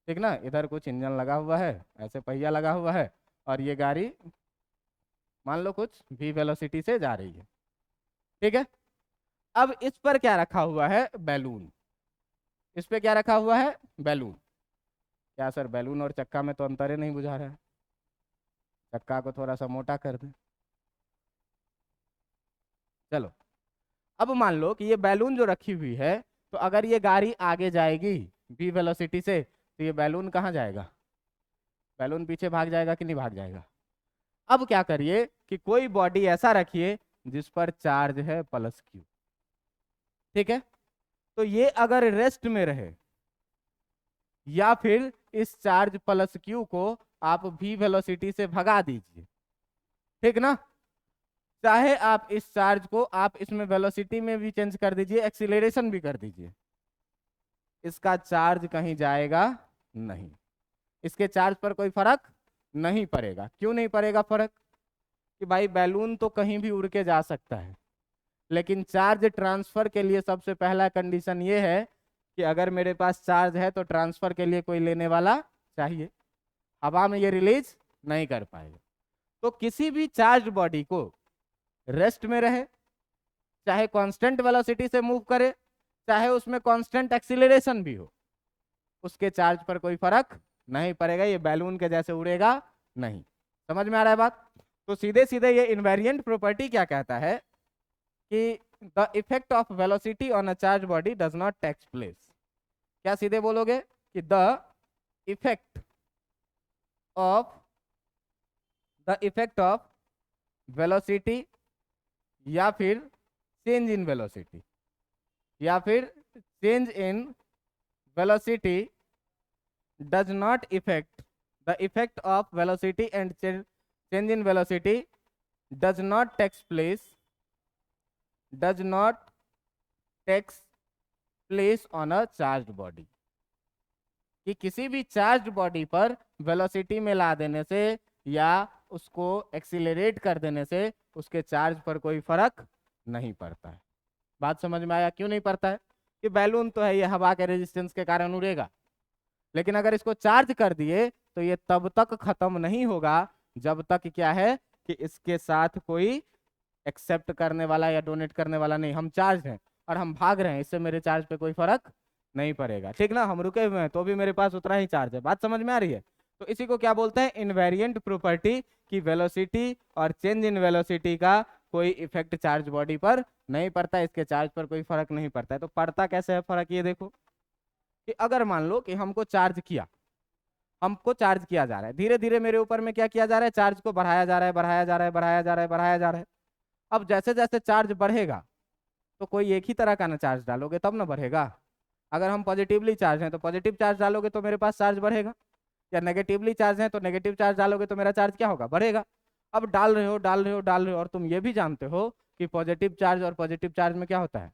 ठीक ना, इधर कुछ इंजन लगा हुआ है, ऐसे पहिया लगा हुआ है, और ये गाड़ी मान लो कुछ v वेलोसिटी से जा रही है, ठीक है। अब इस पर क्या रखा हुआ है, बैलून। इस पे क्या रखा हुआ है, बैलून। क्या सर बैलून और चक्का में तो अंतर ही नहीं बुझा रहा है, चक्का को थोड़ा सा मोटा कर दें। चलो अब मान लो कि ये बैलून जो रखी हुई है, तो अगर ये गाड़ी आगे जाएगी v वेलोसिटी से, तो ये बैलून कहाँ जाएगा? बैलून पीछे भाग जाएगा कि नहीं भाग जाएगा? अब क्या करिए कि कोई बॉडी ऐसा रखिए जिस पर चार्ज है +q, ठीक है? तो ये अगर रेस्ट में रहे, या फिर इस चार्ज +q को आप v वेलोसिटी से भगा दीजिए, ठीक ना? चाहे आप इस चार्ज को आप इसमें वेलोसिटी में भी चेंज कर दीजिए, एक्सीलरेशन भी कर दीजिए, इसका चार्ज कहीं जाएगा नहीं, इसके चार्ज पर कोई फर्क नहीं पड़ेगा। क्यों नहीं पड़ेगा फर्क? कि भाई बैलून तो कहीं भी उड़ के जा सकता है, लेकिन चार्ज ट्रांसफर के लिए सबसे पहला कंडीशन ये है कि अगर मेरे पास चार्ज है तो ट्रांसफर के लिए कोई लेने वाला चाहिए, हवा में ये रिलीज नहीं कर पाएगा। तो किसी भी चार्ज बॉडी को रेस्ट में रहे, चाहे कांस्टेंट वेलोसिटी से मूव करे, चाहे उसमें कांस्टेंट एक्सीलरेशन भी हो, उसके चार्ज पर कोई फर्क नहीं पड़ेगा, ये बैलून के जैसे उड़ेगा नहीं। समझ में आ रहा है बात? तो सीधे सीधे ये इनवेरिएंट प्रॉपर्टी क्या कहता है कि the effect of velocity on a charge body does not take place. क्या सीधे बोलोगे कि द इफेक्ट ऑफ वेलोसिटी या फिर चेंज इन वेलोसिटी, या फिर change in velocity does not affect the effect of velocity and change in velocity does not takes place on a charged body। कि किसी भी चार्ज बॉडी पर velocity में ला देने से या उसको एक्सीलरेट कर देने से उसके चार्ज पर कोई फर्क नहीं पड़ता है। बात समझ में आया? क्यों नहीं पड़ता है? कि बैलून तो है, ये हवा के रेजिस्टेंस के कारण उड़ेगा, लेकिन अगर इसको चार्ज कर दिए तो ये तब तक खत्म नहीं होगा जब तक क्या है कि इसके साथ कोई एक्सेप्ट करने वाला या डोनेट करने वाला नहीं। हम चार्ज हैं और हम भाग रहे हैं, इससे मेरे चार्ज पे कोई फर्क नहीं पड़ेगा, ठीक ना? हम रुके हुए हैं तो भी मेरे पास उतना ही चार्ज है। बात समझ में आ रही है? तो इसी को क्या बोलते हैं? इनवेरिएंट प्रॉपर्टी, की वेलोसिटी और चेंज इन वेलोसिटी का कोई इफेक्ट चार्ज बॉडी पर नहीं पड़ता, इसके चार्ज पर कोई फर्क नहीं पड़ता है। तो पड़ता कैसे है फर्क? ये देखो कि अगर मान लो कि हमको चार्ज किया जा रहा है, धीरे धीरे मेरे ऊपर में क्या किया जा रहा है? चार्ज को बढ़ाया जा रहा है, बढ़ाया जा रहा है, बढ़ाया जा रहा है, बढ़ाया जा रहा है। अब जैसे जैसे चार्ज बढ़ेगा तो कोई एक ही तरह का ना चार्ज डालोगे तब ना बढ़ेगा। अगर हम पॉजिटिवली चार्ज हैं तो पॉजिटिव चार्ज डालोगे तो मेरे पास चार्ज बढ़ेगा, या नेगेटिवली चार्ज हैं तो नेगेटिव चार्ज डालोगे तो मेरा चार्ज क्या होगा? बढ़ेगा। अब डाल रहे हो और तुम ये भी जानते हो कि पॉजिटिव चार्ज और पॉजिटिव चार्ज में क्या होता है?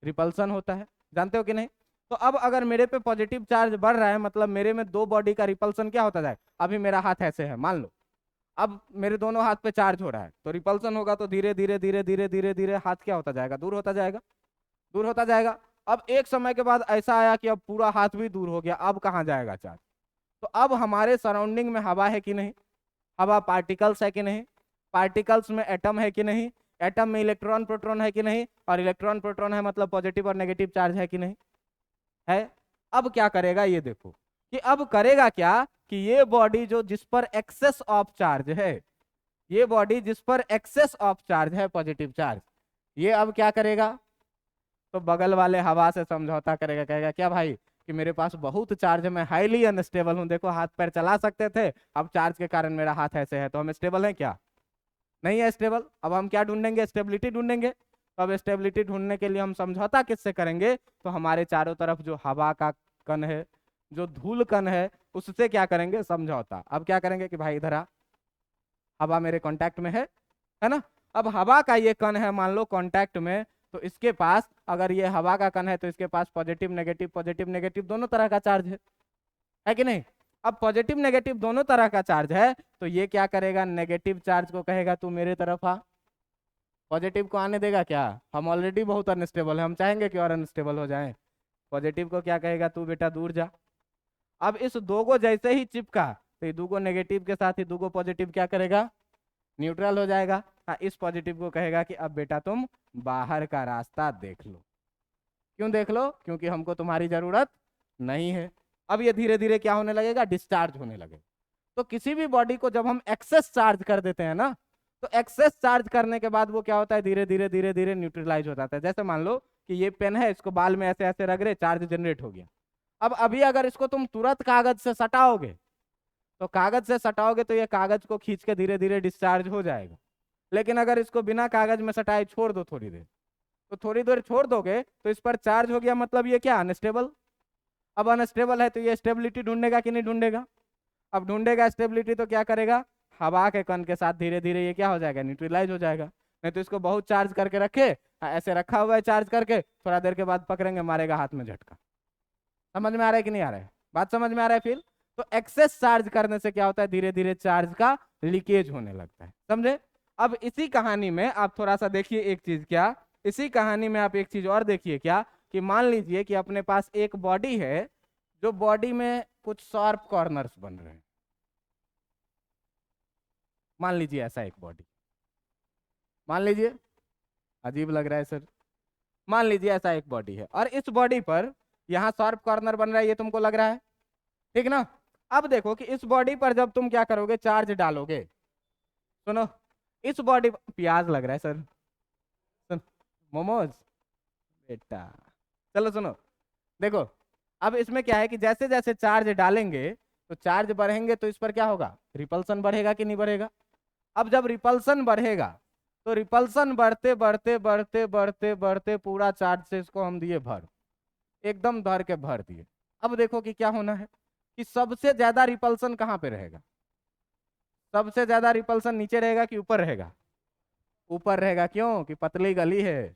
रिपल्सन होता है। जानते हो कि नहीं? तो अब अगर मेरे पे पॉजिटिव चार्ज बढ़ रहा है, मतलब मेरे में दो बॉडी का रिपल्सन क्या होता जाए? अभी मेरा हाथ ऐसे है मान लो, अब मेरे दोनों हाथ पे चार्ज हो रहा है तो रिपल्सन होगा, तो धीरे धीरे धीरे धीरे धीरे धीरे हाथ क्या होता जाएगा? दूर होता जाएगा, दूर होता जाएगा। अब एक समय के बाद ऐसा आया कि अब पूरा हाथ भी दूर हो गया, अब कहाँ जाएगा चार्ज? तो अब हमारे सराउंडिंग में हवा है कि नहीं? हवा पार्टिकल्स है कि नहीं? पार्टिकल्स में एटम है कि नहीं? एटम में इलेक्ट्रॉन प्रोटॉन है कि नहीं? और इलेक्ट्रॉन प्रोटॉन है मतलब पॉजिटिव और नेगेटिव चार्ज है कि नहीं? है। अब क्या करेगा ये देखो कि अब करेगा क्या कि ये बॉडी जो जिस पर एक्सेस ऑफ चार्ज है, ये बॉडी जिस पर एक्सेस ऑफ चार्ज है पॉजिटिव चार्ज, ये अब क्या करेगा? तो बगल वाले हवा से समझौता करेगा, कहेगा क्या भाई कि मेरे पास बहुत चार्ज है, मैं हाईली अनस्टेबल हूं, देखो हाथ पैर चला सकते थे, अब चार्ज के कारण मेरा हाथ ऐसे है, तो हम स्टेबल हैं क्या? नहीं है स्टेबल। अब हम क्या ढूंढेंगे? स्टेबिलिटी ढूंढेंगे। तो अब स्टेबिलिटी ढूंढने के लिए हम समझौता किससे करेंगे? तो हमारे चारों तरफ जो हवा का कण है, जो धूल कण है, उससे क्या करेंगे? समझौता। अब क्या करेंगे कि भाई इधर आ, हवा मेरे कांटेक्ट में है ना? अब हवा का ये कण है मान लो कांटेक्ट में, तो इसके पास अगर ये हवा का कण है तो इसके पास पॉजिटिव नेगेटिव दोनों तरह का चार्ज है कि नहीं? अब पॉजिटिव नेगेटिव दोनों तरह का चार्ज है तो ये क्या करेगा? नेगेटिव चार्ज को कहेगा तू मेरे तरफ आ। पॉजिटिव को आने देगा क्या? हम ऑलरेडी बहुत अनस्टेबल है, हम चाहेंगे कि और अनस्टेबल हो जाए। पॉजिटिव को क्या कहेगा? तू बेटा दूर जा। अब इस दो को जैसे ही चिपका तो ये दो को नेगेटिव के साथ ही दो को पॉजिटिव क्या करेगा? न्यूट्रल हो जाएगा। इस पॉजिटिव को कहेगा कि अब बेटा तुम बाहर का रास्ता देख लो। क्यों देख लो? क्योंकि हमको तुम्हारी जरूरत नहीं है। अब ये धीरे धीरे क्या होने लगेगा? डिस्चार्ज होने लगेगा। तो किसी भी बॉडी को जब हम एक्सेस चार्ज कर देते हैं ना, तो एक्सेस चार्ज करने के बाद वो क्या होता है? धीरे धीरे धीरे धीरे न्यूट्रलाइज हो जाता है। जैसे मान लो कि ये पेन है, इसको बाल में ऐसे ऐसे रगड़े, चार्ज जनरेट हो गया। अब अभी अगर इसको तुम तुरंत कागज से सटाओगे, तो कागज से सटाओगे तो ये कागज को खींच के धीरे धीरे डिस्चार्ज हो जाएगा। लेकिन अगर इसको बिना कागज में सटाए छोड़ दो थोड़ी देर, तो थोड़ी देर छोड़ दोगे तो इस पर चार्ज हो गया, मतलब ये क्या, अनस्टेबल। अब अनस्टेबल है तो ये स्टेबिलिटी ढूंढेगा कि नहीं ढूंढेगा? अब ढूंढेगा स्टेबिलिटी, तो क्या करेगा, हवा के कण के साथ धीरे धीरे ये क्या हो जाएगा, न्यूट्रलाइज हो जाएगा। नहीं तो इसको बहुत चार्ज करके रखे, ऐसे रखा हुआ है चार्ज करके, थोड़ा देर के बाद पकड़ेंगे, मारेगा हाथ में झटका। समझ में आ रहा है कि नहीं आ रहा है? बात समझ में आ रहा है फिर? तो एक्सेस चार्ज करने से क्या होता है, धीरे धीरे चार्ज का लीकेज होने लगता है। समझे? अब इसी कहानी में आप थोड़ा सा देखिए एक चीज, क्या इसी कहानी में आप एक चीज और देखिए, क्या कि मान लीजिए कि अपने पास एक बॉडी है, जो बॉडी में कुछ शार्प कॉर्नर्स बन रहे हैं। मान लीजिए ऐसा एक बॉडी, मान लीजिए, अजीब लग रहा है सर, मान लीजिए ऐसा एक बॉडी है और इस बॉडी पर यहाँ शार्प कॉर्नर बन रहा है, ये तुमको लग रहा है, ठीक ना? अब देखो कि इस बॉडी पर जब तुम क्या करोगे, चार्ज डालोगे, सुनो, इस बॉडी, प्याज लग रहा है सर, सुन, मोमोज बेटा, चलो सुनो, देखो अब इसमें क्या है कि जैसे जैसे चार्ज डालेंगे तो चार्ज बढ़ेंगे, तो इस पर क्या होगा, रिपल्सन बढ़ेगा कि नहीं बढ़ेगा? अब जब रिपल्सन बढ़ेगा तो रिपल्सन बढ़ते बढ़ते बढ़ते बढ़ते बढ़ते पूरा चार्ज से इसको हम दिए भर, एकदम धर के भर दिए। अब देखो कि क्या होना है कि सबसे ज्यादा रिपल्सन कहाँ पे रहेगा, सबसे ज्यादा रिपल्सन नीचे रहेगा कि ऊपर रहेगा? ऊपर रहेगा। क्यों? कि पतली गली है,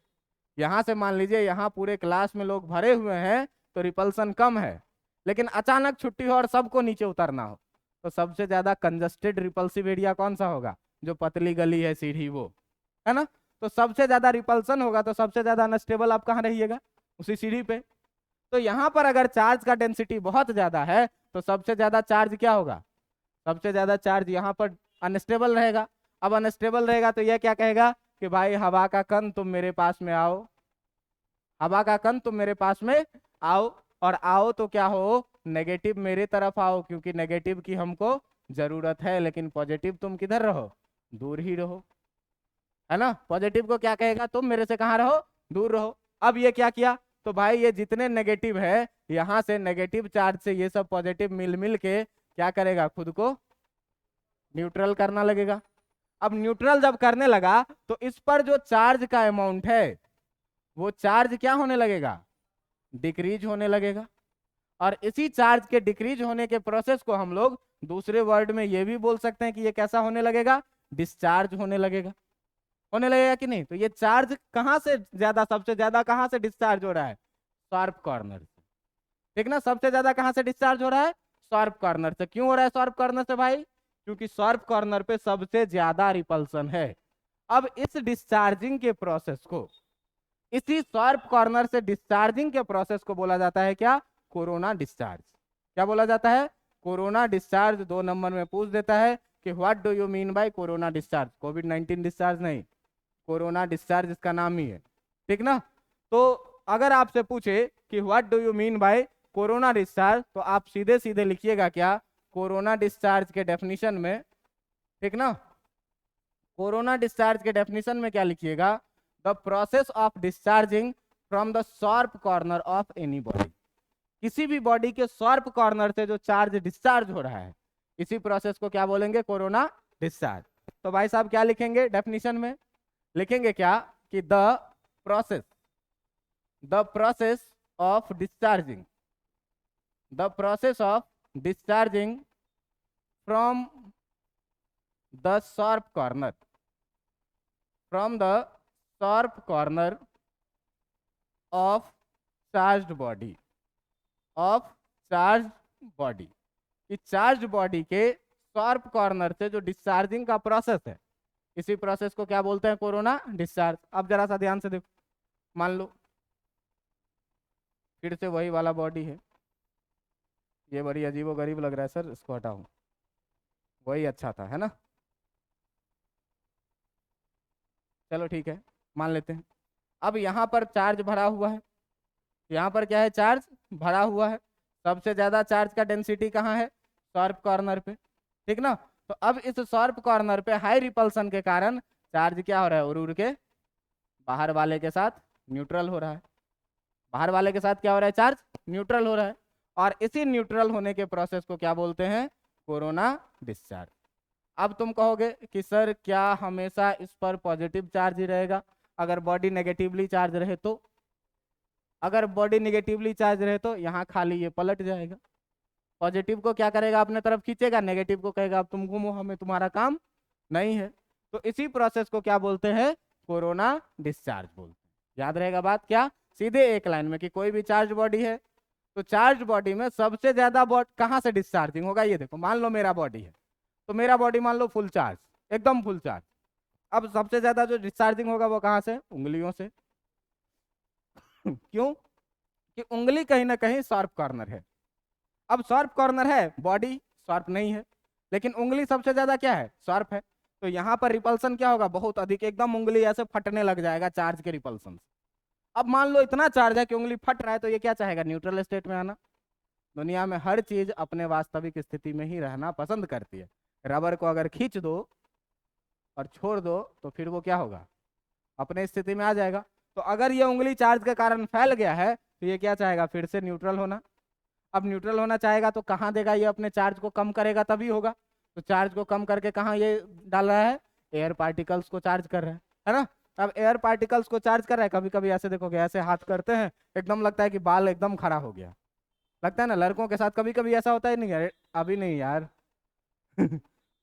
यहां से मान लीजिए यहाँ पूरे क्लास में लोग भरे हुए हैं तो रिपल्सन कम है, लेकिन अचानक छुट्टी हो और सबको नीचे उतरना हो, तो सबसे ज्यादा कंजस्टेड रिपल्सिव एरिया कौन सा होगा? जो पतली गली है, सीढ़ी, वो है ना? तो सबसे ज्यादा रिपल्सन होगा तो सबसे ज्यादा अनस्टेबल आप कहाँ रहिएगा? उसी सीढ़ी पे। तो यहाँ पर अगर चार्ज का डेंसिटी बहुत ज्यादा है तो सबसे ज्यादा चार्ज क्या होगा, सबसे ज्यादा चार्ज यहाँ पर अनस्टेबल रहेगा। अब अनस्टेबल रहेगा तो यह क्या कहेगा कि भाई हवा का कण तुम मेरे पास में आओ, हवा का कण तुम मेरे पास में आओ, और आओ तो क्या हो, नेगेटिव मेरे तरफ आओ, क्योंकि नेगेटिव की हमको जरूरत है, लेकिन पॉजिटिव तुम किधर रहो, दूर ही रहो, है ना? पॉजिटिव को क्या कहेगा, तुम मेरे से कहाँ रहो, दूर रहो। अब ये क्या किया, तो भाई ये जितने नेगेटिव है, यहाँ से नेगेटिव चार्ज से ये सब पॉजिटिव मिल मिल के क्या करेगा, खुद को न्यूट्रल करना लगेगा। अब न्यूट्रल जब करने लगा तो इस पर जो चार्ज का अमाउंट है वो चार्ज क्या होने लगेगा, डिक्रीज होने लगेगा। और इसी चार्ज के डिक्रीज होने के प्रोसेस को हम लोग दूसरे वर्ड में ये भी बोल सकते हैं कि ये कैसा होने लगेगा, डिस्चार्ज होने लगेगा। होने लगेगा कि नहीं? तो ये चार्ज कहाँ से ज्यादा, सबसे ज्यादा कहाँ से डिस्चार्ज हो रहा है, शार्प कॉर्नर से, ठीक ना? सबसे ज्यादा कहाँ से डिस्चार्ज हो रहा है, शार्प कॉर्नर से। क्यों हो रहा है शार्प कॉर्नर से भाई? क्योंकि शार्प कॉर्नर पे सबसे ज्यादा रिपल्सन है। अब इस डिस्चार्जिंग के प्रोसेस को, इसी शार्प कॉर्नर से डिस्चार्जिंग के प्रोसेस को बोला जाता है क्या, कोरोना डिस्चार्ज। क्या बोला जाता है, कोरोना डिस्चार्ज। 2 नंबर में पूछ देता है कि what do you mean by corona discharge, covid discharge नहीं, कोरोना डिस्चार्ज इसका नाम ही है, ठीक ना? तो अगर आपसे पूछे कि what do you mean by corona discharge, तो आप सीधे सीधे लिखिएगा क्या, कोरोना डिस्चार्ज के डेफिनेशन में, ठीक ना, कोरोना डिस्चार्ज के डेफिनेशन में क्या लिखिएगा, the process of discharging from the sharp corner of any body. किसी भी बॉडी के शार्प कॉर्नर से जो चार्ज डिस्चार्ज हो रहा है, इसी प्रोसेस को क्या बोलेंगे, कोरोना डिस्चार्ज। तो भाई साहब क्या लिखेंगे डेफिनेशन में, लिखेंगे क्या कि the process of discharging, the process of discharging from the sharp corner, from the sharp corner of charged body, of charge body. इस चार्ज बॉडी के शार्प कॉर्नर से जो डिस्चार्जिंग का प्रोसेस है, इसी प्रोसेस को क्या बोलते हैं, कोरोना डिस्चार्ज। अब जरा सा ध्यान से देखो, मान लो फिर से वही वाला बॉडी है, ये बड़ी अजीबोगरीब लग रहा है सर, इसको हटाओ, वही अच्छा था, है ना? चलो ठीक है, मान लेते हैं। अब यहाँ पर चार्ज भरा हुआ है, यहाँ पर क्या है, चार्ज भरा हुआ है। सबसे ज्यादा चार्ज का डेंसिटी कहाँ है, शार्प कॉर्नर पे, ठीक ना? तो अब इस शार्प कॉर्नर पे हाई रिपल्सन के कारण चार्ज क्या हो रहा है, उड़ उड़ के बाहर वाले के साथ न्यूट्रल हो रहा है। बाहर वाले के साथ क्या हो रहा है, चार्ज न्यूट्रल हो रहा है। और इसी न्यूट्रल होने के प्रोसेस को क्या बोलते हैं, कोरोना डिस्चार्ज। अब तुम कहोगे कि सर क्या हमेशा इस पर पॉजिटिव चार्ज ही रहेगा, अगर बॉडी नेगेटिवली चार्ज रहे तो? अगर बॉडी नेगेटिवली चार्ज रहे तो यहाँ खाली ये पलट जाएगा, पॉजिटिव को क्या करेगा, अपने तरफ खींचेगा, नेगेटिव को कहेगा अब तुम घूमो, हमें तुम्हारा काम नहीं है। तो इसी प्रोसेस को क्या बोलते हैं, कोरोना डिस्चार्ज बोलते हैं। याद रहेगा बात क्या, सीधे एक लाइन में कि कोई भी चार्ज बॉडी है तो चार्ज बॉडी में सबसे ज्यादा कहाँ से डिस्चार्जिंग होगा, ये देखो मान लो मेरा बॉडी है, तो मेरा बॉडी मान लो फुल चार्ज, एकदम फुल चार्ज। अब सबसे ज्यादा जो डिस्चार्जिंग होगा वो कहाँ से, उंगलियों से। क्यों, कि उंगली कहीं ना कहीं शार्प कॉर्नर है। अब शार्प कॉर्नर है, बॉडी शार्प नहीं है, लेकिन उंगली सबसे ज्यादा क्या है, शार्प है। तो यहाँ पर रिपल्सन क्या होगा, बहुत अधिक, एकदम उंगली ऐसे फटने लग जाएगा चार्ज के रिपल्सन से। अब मान लो इतना चार्ज है कि उंगली फट रहा है, तो ये क्या चाहेगा, न्यूट्रल स्टेट में आना। दुनिया में हर चीज अपने वास्तविक स्थिति में ही रहना पसंद करती है। रबर को अगर खींच दो और छोड़ दो तो फिर वो क्या होगा, अपने स्थिति में आ जाएगा। तो अगर ये उंगली चार्ज के कारण फैल गया है तो ये क्या चाहेगा, फिर से न्यूट्रल होना। अब न्यूट्रल होना चाहेगा तो कहाँ देगा, ये अपने चार्ज को कम करेगा तभी होगा। तो चार्ज को कम करके कहाँ ये डाल रहा है, एयर पार्टिकल्स को चार्ज कर रहा है ना। अब एयर पार्टिकल्स को चार्ज कर रहा है, कभी कभी ऐसे देखोगे, ऐसे हाथ करते हैं, एकदम लगता है कि बाल एकदम खड़ा हो गया, लगता है ना। लड़कों के साथ कभी कभी ऐसा होता है नहीं यार, अभी नहीं यार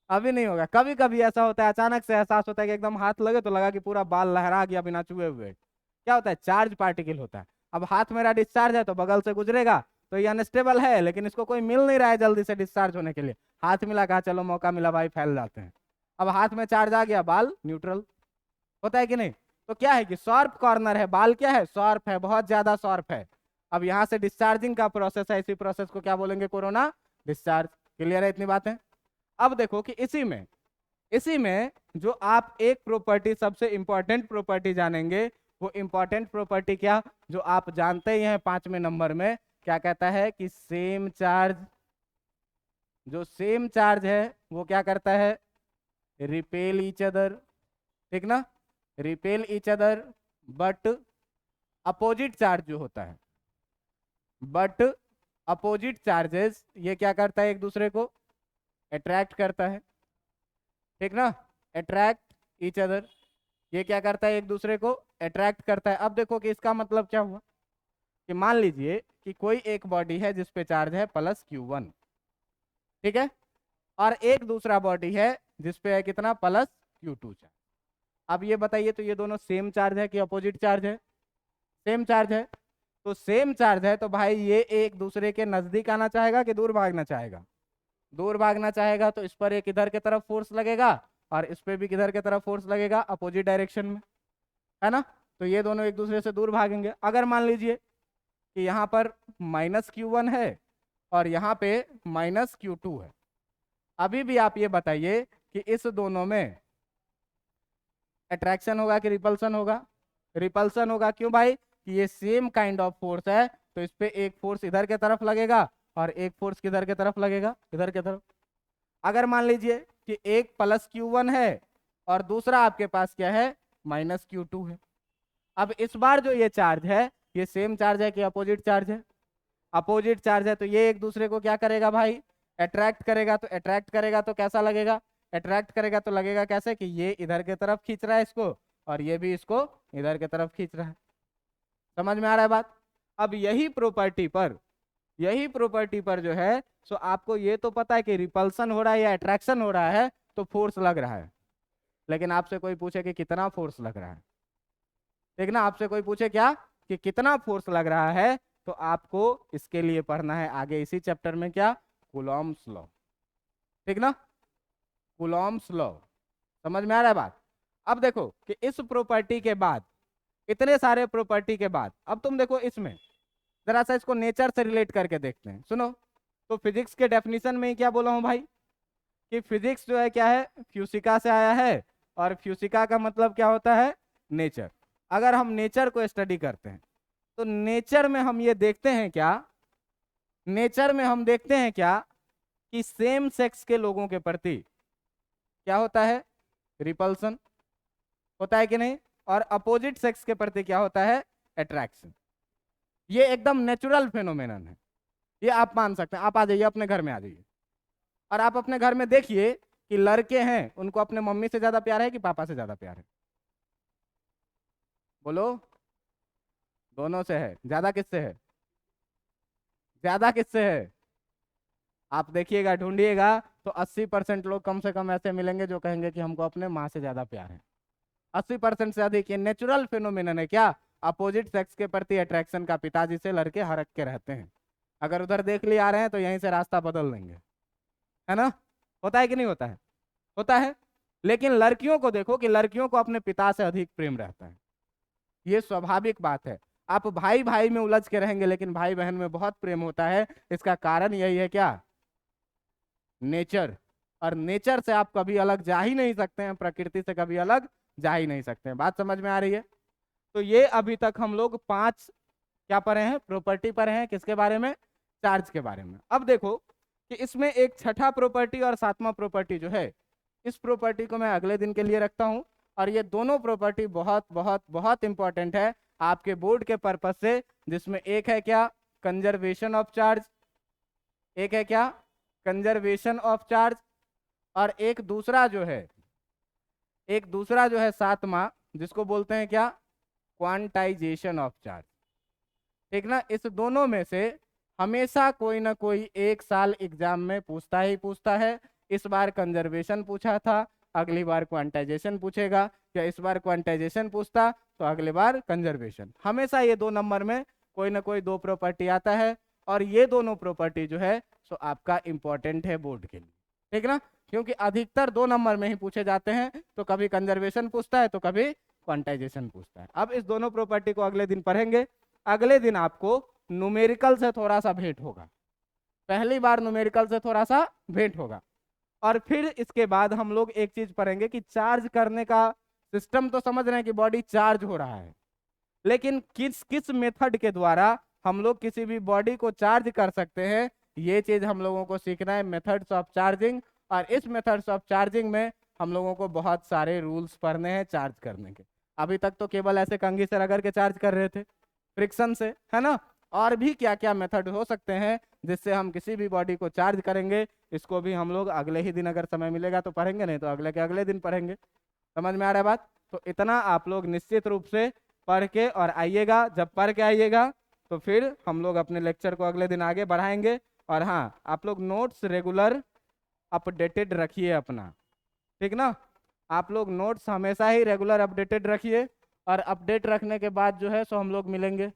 अभी नहीं होगा, कभी कभी ऐसा होता है, अचानक से एहसास होता है कि एकदम हाथ लगे तो लगा कि पूरा बाल लहरा गया बिना छुए हुए। क्या होता है, चार्ज पार्टिकल होता है। अब हाथ मेरा डिस्चार्ज है तो बगल से गुजरेगा, तो ये अनस्टेबल है, लेकिन इसको कोई मिल नहीं रहा है जल्दी से डिस्चार्ज होने के लिए। हाथ मिला, कहा चलो मौका मिला भाई, फैल जाते हैं। अब हाथ में चार्ज आ गया, बाल न्यूट्रल होता है कि नहीं। तो क्या है कि शार्प कॉर्नर है, बाल क्या है, शार्प है, बहुत ज्यादा शार्प है। अब यहाँ से डिस्चार्जिंग का प्रोसेस है, इसी प्रोसेस को क्या बोलेंगे, कोरोना डिस्चार्ज। क्लियर है इतनी बातें। अब देखो कि इसी में जो आप एक प्रॉपर्टी, सबसे इंपॉर्टेंट प्रॉपर्टी जानेंगे, वो इंपॉर्टेंट प्रॉपर्टी क्या, जो आप जानते ही हैं 5वें नंबर में, क्या कहता है कि सेम चार्ज, जो सेम चार्ज है वो क्या करता है, रिपेल ईच अदर, ठीक ना, repel each other. But opposite charge जो होता है, बट अपोजिट चार्जेस ये क्या करता है, एक दूसरे को अट्रैक्ट करता है, ठीक ना, अट्रैक्ट ईच अदर। ये क्या करता है, एक दूसरे को अट्रैक्ट करता है। अब देखो कि इसका मतलब क्या हुआ, कि मान लीजिए कि कोई एक बॉडी है जिसपे चार्ज है +Q1, ठीक है, और एक दूसरा बॉडी है जिसपे है कितना, +Q2 चार्ज। अब ये बताइए, तो ये दोनों सेम चार्ज है कि अपोजिट चार्ज है, सेम चार्ज है। तो सेम चार्ज है तो भाई ये एक दूसरे के नजदीक आना चाहेगा कि दूर भागना चाहेगा, दूर भागना चाहेगा। तो इस पर एक इधर की तरफ फोर्स लगेगा और इस पे भी किधर की तरफ फोर्स लगेगा, अपोजिट डायरेक्शन में, है ना। तो ये दोनों एक दूसरे से दूर भागेंगे। अगर मान लीजिए कि यहाँ पर -Q1 है और यहाँ पे -Q2 है, अभी भी आप ये बताइए कि इस दोनों में अट्रैक्शन होगा कि रिपल्सन होगा, रिपल्सन होगा। क्यों भाई, कि ये सेम काइंड ऑफ फोर्स है, तो इस पे एक फोर्स इधर के तरफ लगेगा और एक फोर्स किधर के तरफ लगेगा, इधर के तरफ। अगर मान लीजिए कि एक +Q1 है और दूसरा आपके पास क्या है, -Q2 है। अब इस बार जो ये चार्ज है, ये सेम चार्ज है कि अपोजिट चार्ज है, अपोजिट चार्ज है। तो ये एक दूसरे को क्या करेगा भाई, अट्रैक्ट करेगा। तो अट्रैक्ट करेगा तो कैसा लगेगा, अट्रैक्ट करेगा तो लगेगा कैसे, कि ये इधर की तरफ खींच रहा है इसको और ये भी इसको इधर की तरफ खींच रहा है। समझ में आ रहा है बात। अब यही प्रॉपर्टी पर जो है, सो आपको ये तो पता है कि रिपल्सन हो रहा है या अट्रैक्शन हो रहा है तो फोर्स लग रहा है। लेकिन आपसे कोई पूछे कि कितना फोर्स लग रहा है, ठीक ना, आपसे कोई पूछे क्या कि कितना फोर्स लग रहा है, तो आपको इसके लिए पढ़ना है आगे इसी चैप्टर में क्या, कूलॉम्स लॉ, ठीक ना, कूलॉम्स लॉ। समझ में आ रहा है बात। अब देखो कि इस प्रॉपर्टी के बाद, इतने सारे प्रॉपर्टी के बाद, अब तुम देखो इसमें जरा सा इसको नेचर से रिलेट करके देखते हैं, सुनो। तो फिजिक्स के डेफिनेशन में ही क्या बोला हूं भाई, कि फिजिक्स जो है क्या है, फ्यूसिका से आया है, और फ्यूसिका का मतलब क्या होता है, नेचर। अगर हम नेचर को स्टडी करते हैं तो नेचर में हम ये देखते हैं क्या, नेचर में हम देखते हैं क्या, कि सेम सेक्स के लोगों के प्रति क्या होता है, रिपल्सन होता है कि नहीं, और अपोजिट सेक्स के प्रति क्या होता है, अट्रैक्शन। ये एकदम नेचुरल फेनोमेनन है, ये आप मान सकते हैं। आप आ जाइए, अपने घर में आ जाइए, और आप अपने घर में देखिए कि लड़के हैं उनको अपने मम्मी से ज्यादा प्यार है कि पापा से ज्यादा प्यार है? बोलो। दोनों से है। ज्यादा किससे है? ज्यादा किससे है? आप देखिएगा, ढूंढिएगा, तो 80% लोग कम से कम ऐसे मिलेंगे जो कहेंगे कि हमको अपने माँ से ज्यादा प्यार है। 80% से अधिक। ये नेचुरल फिनोमिनन है क्या? अपोजिट सेक्स के प्रति अट्रैक्शन का, पिताजी से लड़के हरक के रहते हैं। अगर उधर देख लिए आ रहे हैं तो यहीं से रास्ता बदल देंगे, है ना? होता है कि नहीं होता है? होता है। लेकिन लड़कियों को देखो कि लड़कियों को अपने पिता से अधिक प्रेम रहता है। ये स्वाभाविक बात है। आप भाई भाई में उलझ के रहेंगे लेकिन भाई बहन में बहुत प्रेम होता है। इसका कारण यही है क्या? नेचर। और नेचर से आप कभी अलग जा ही नहीं सकते हैं, प्रकृति से कभी अलग जा ही नहीं सकते हैं। बात समझ में आ रही है? तो ये अभी तक हम लोग 5 क्या पढ़े हैं? प्रॉपर्टी पढ़े हैं। किसके बारे में? चार्ज के बारे में। अब देखो कि इसमें एक छठा प्रॉपर्टी और 7वां प्रॉपर्टी जो है, इस प्रॉपर्टी को मैं अगले दिन के लिए रखता हूं। और ये दोनों प्रॉपर्टी बहुत बहुत बहुत इंपॉर्टेंट है आपके बोर्ड के पर्पज से। जिसमें एक है क्या? Conservation of charge. एक है क्या? Conservation of charge. और एक दूसरा जो है 7वां, जिसको बोलते हैं क्या? Quantization of charge. ठीक ना? इस दोनों में से हमेशा कोई ना कोई एक साल एग्जाम में पूछता ही पूछता है। इस बार कंजर्वेशन पूछा था, अगली बार क्वांटाइजेशन पूछेगा, या इस बार क्वांटाइजेशन पूछता तो अगली बार कंजर्वेशन। हमेशा ये 2 नंबर में कोई ना कोई 2 प्रॉपर्टी आता है। और ये दोनों प्रॉपर्टी जो है सो आपका इंपॉर्टेंट है बोर्ड के लिए। ठीक ना? क्योंकि अधिकतर 2 नंबर में ही पूछे जाते हैं। तो कभी कंजर्वेशन पूछता है तो कभी क्वांटाइजेशन पूछता है। अब इस दोनों प्रॉपर्टी को अगले दिन पढ़ेंगे। अगले दिन आपको न्यूमेरिकल से थोड़ा सा भेंट होगा। पहली बार न्यूमेरिकल से थोड़ा सा भेंट होगा। और फिर इसके बाद हम लोग एक चीज पढ़ेंगे कि चार्ज करने का सिस्टम तो समझ रहे हैं कि बॉडी चार्ज हो रहा है, लेकिन किस किस मेथड के द्वारा हम लोग किसी भी बॉडी को चार्ज कर सकते हैं, ये चीज हम लोगों को सीखना है, मेथड्स ऑफ चार्जिंग। और इस मेथड्स ऑफ चार्जिंग में हम लोगों को बहुत सारे रूल्स पढ़ने हैं चार्ज करने के। अभी तक तो केवल ऐसे कंघी से रगड़ के चार्ज कर रहे थे, फ्रिक्शन से, है ना? और भी क्या क्या मेथड हो सकते हैं जिससे हम किसी भी बॉडी को चार्ज करेंगे, इसको भी हम लोग अगले ही दिन अगर समय मिलेगा तो पढ़ेंगे, नहीं तो अगले के अगले दिन पढ़ेंगे। समझ में आ रहा है बात? तो इतना आप लोग निश्चित रूप से पढ़ के और आइएगा। जब पढ़ के आइएगा तो फिर हम लोग अपने लेक्चर को अगले दिन आगे बढ़ाएंगे। और हाँ, आप लोग नोट्स रेगुलर अपडेटेड रखिए अपना। ठीक ना? आप लोग नोट्स हमेशा ही रेगुलर अपडेटेड रखिए। और अपडेट रखने के बाद जो है सो हम लोग मिलेंगे।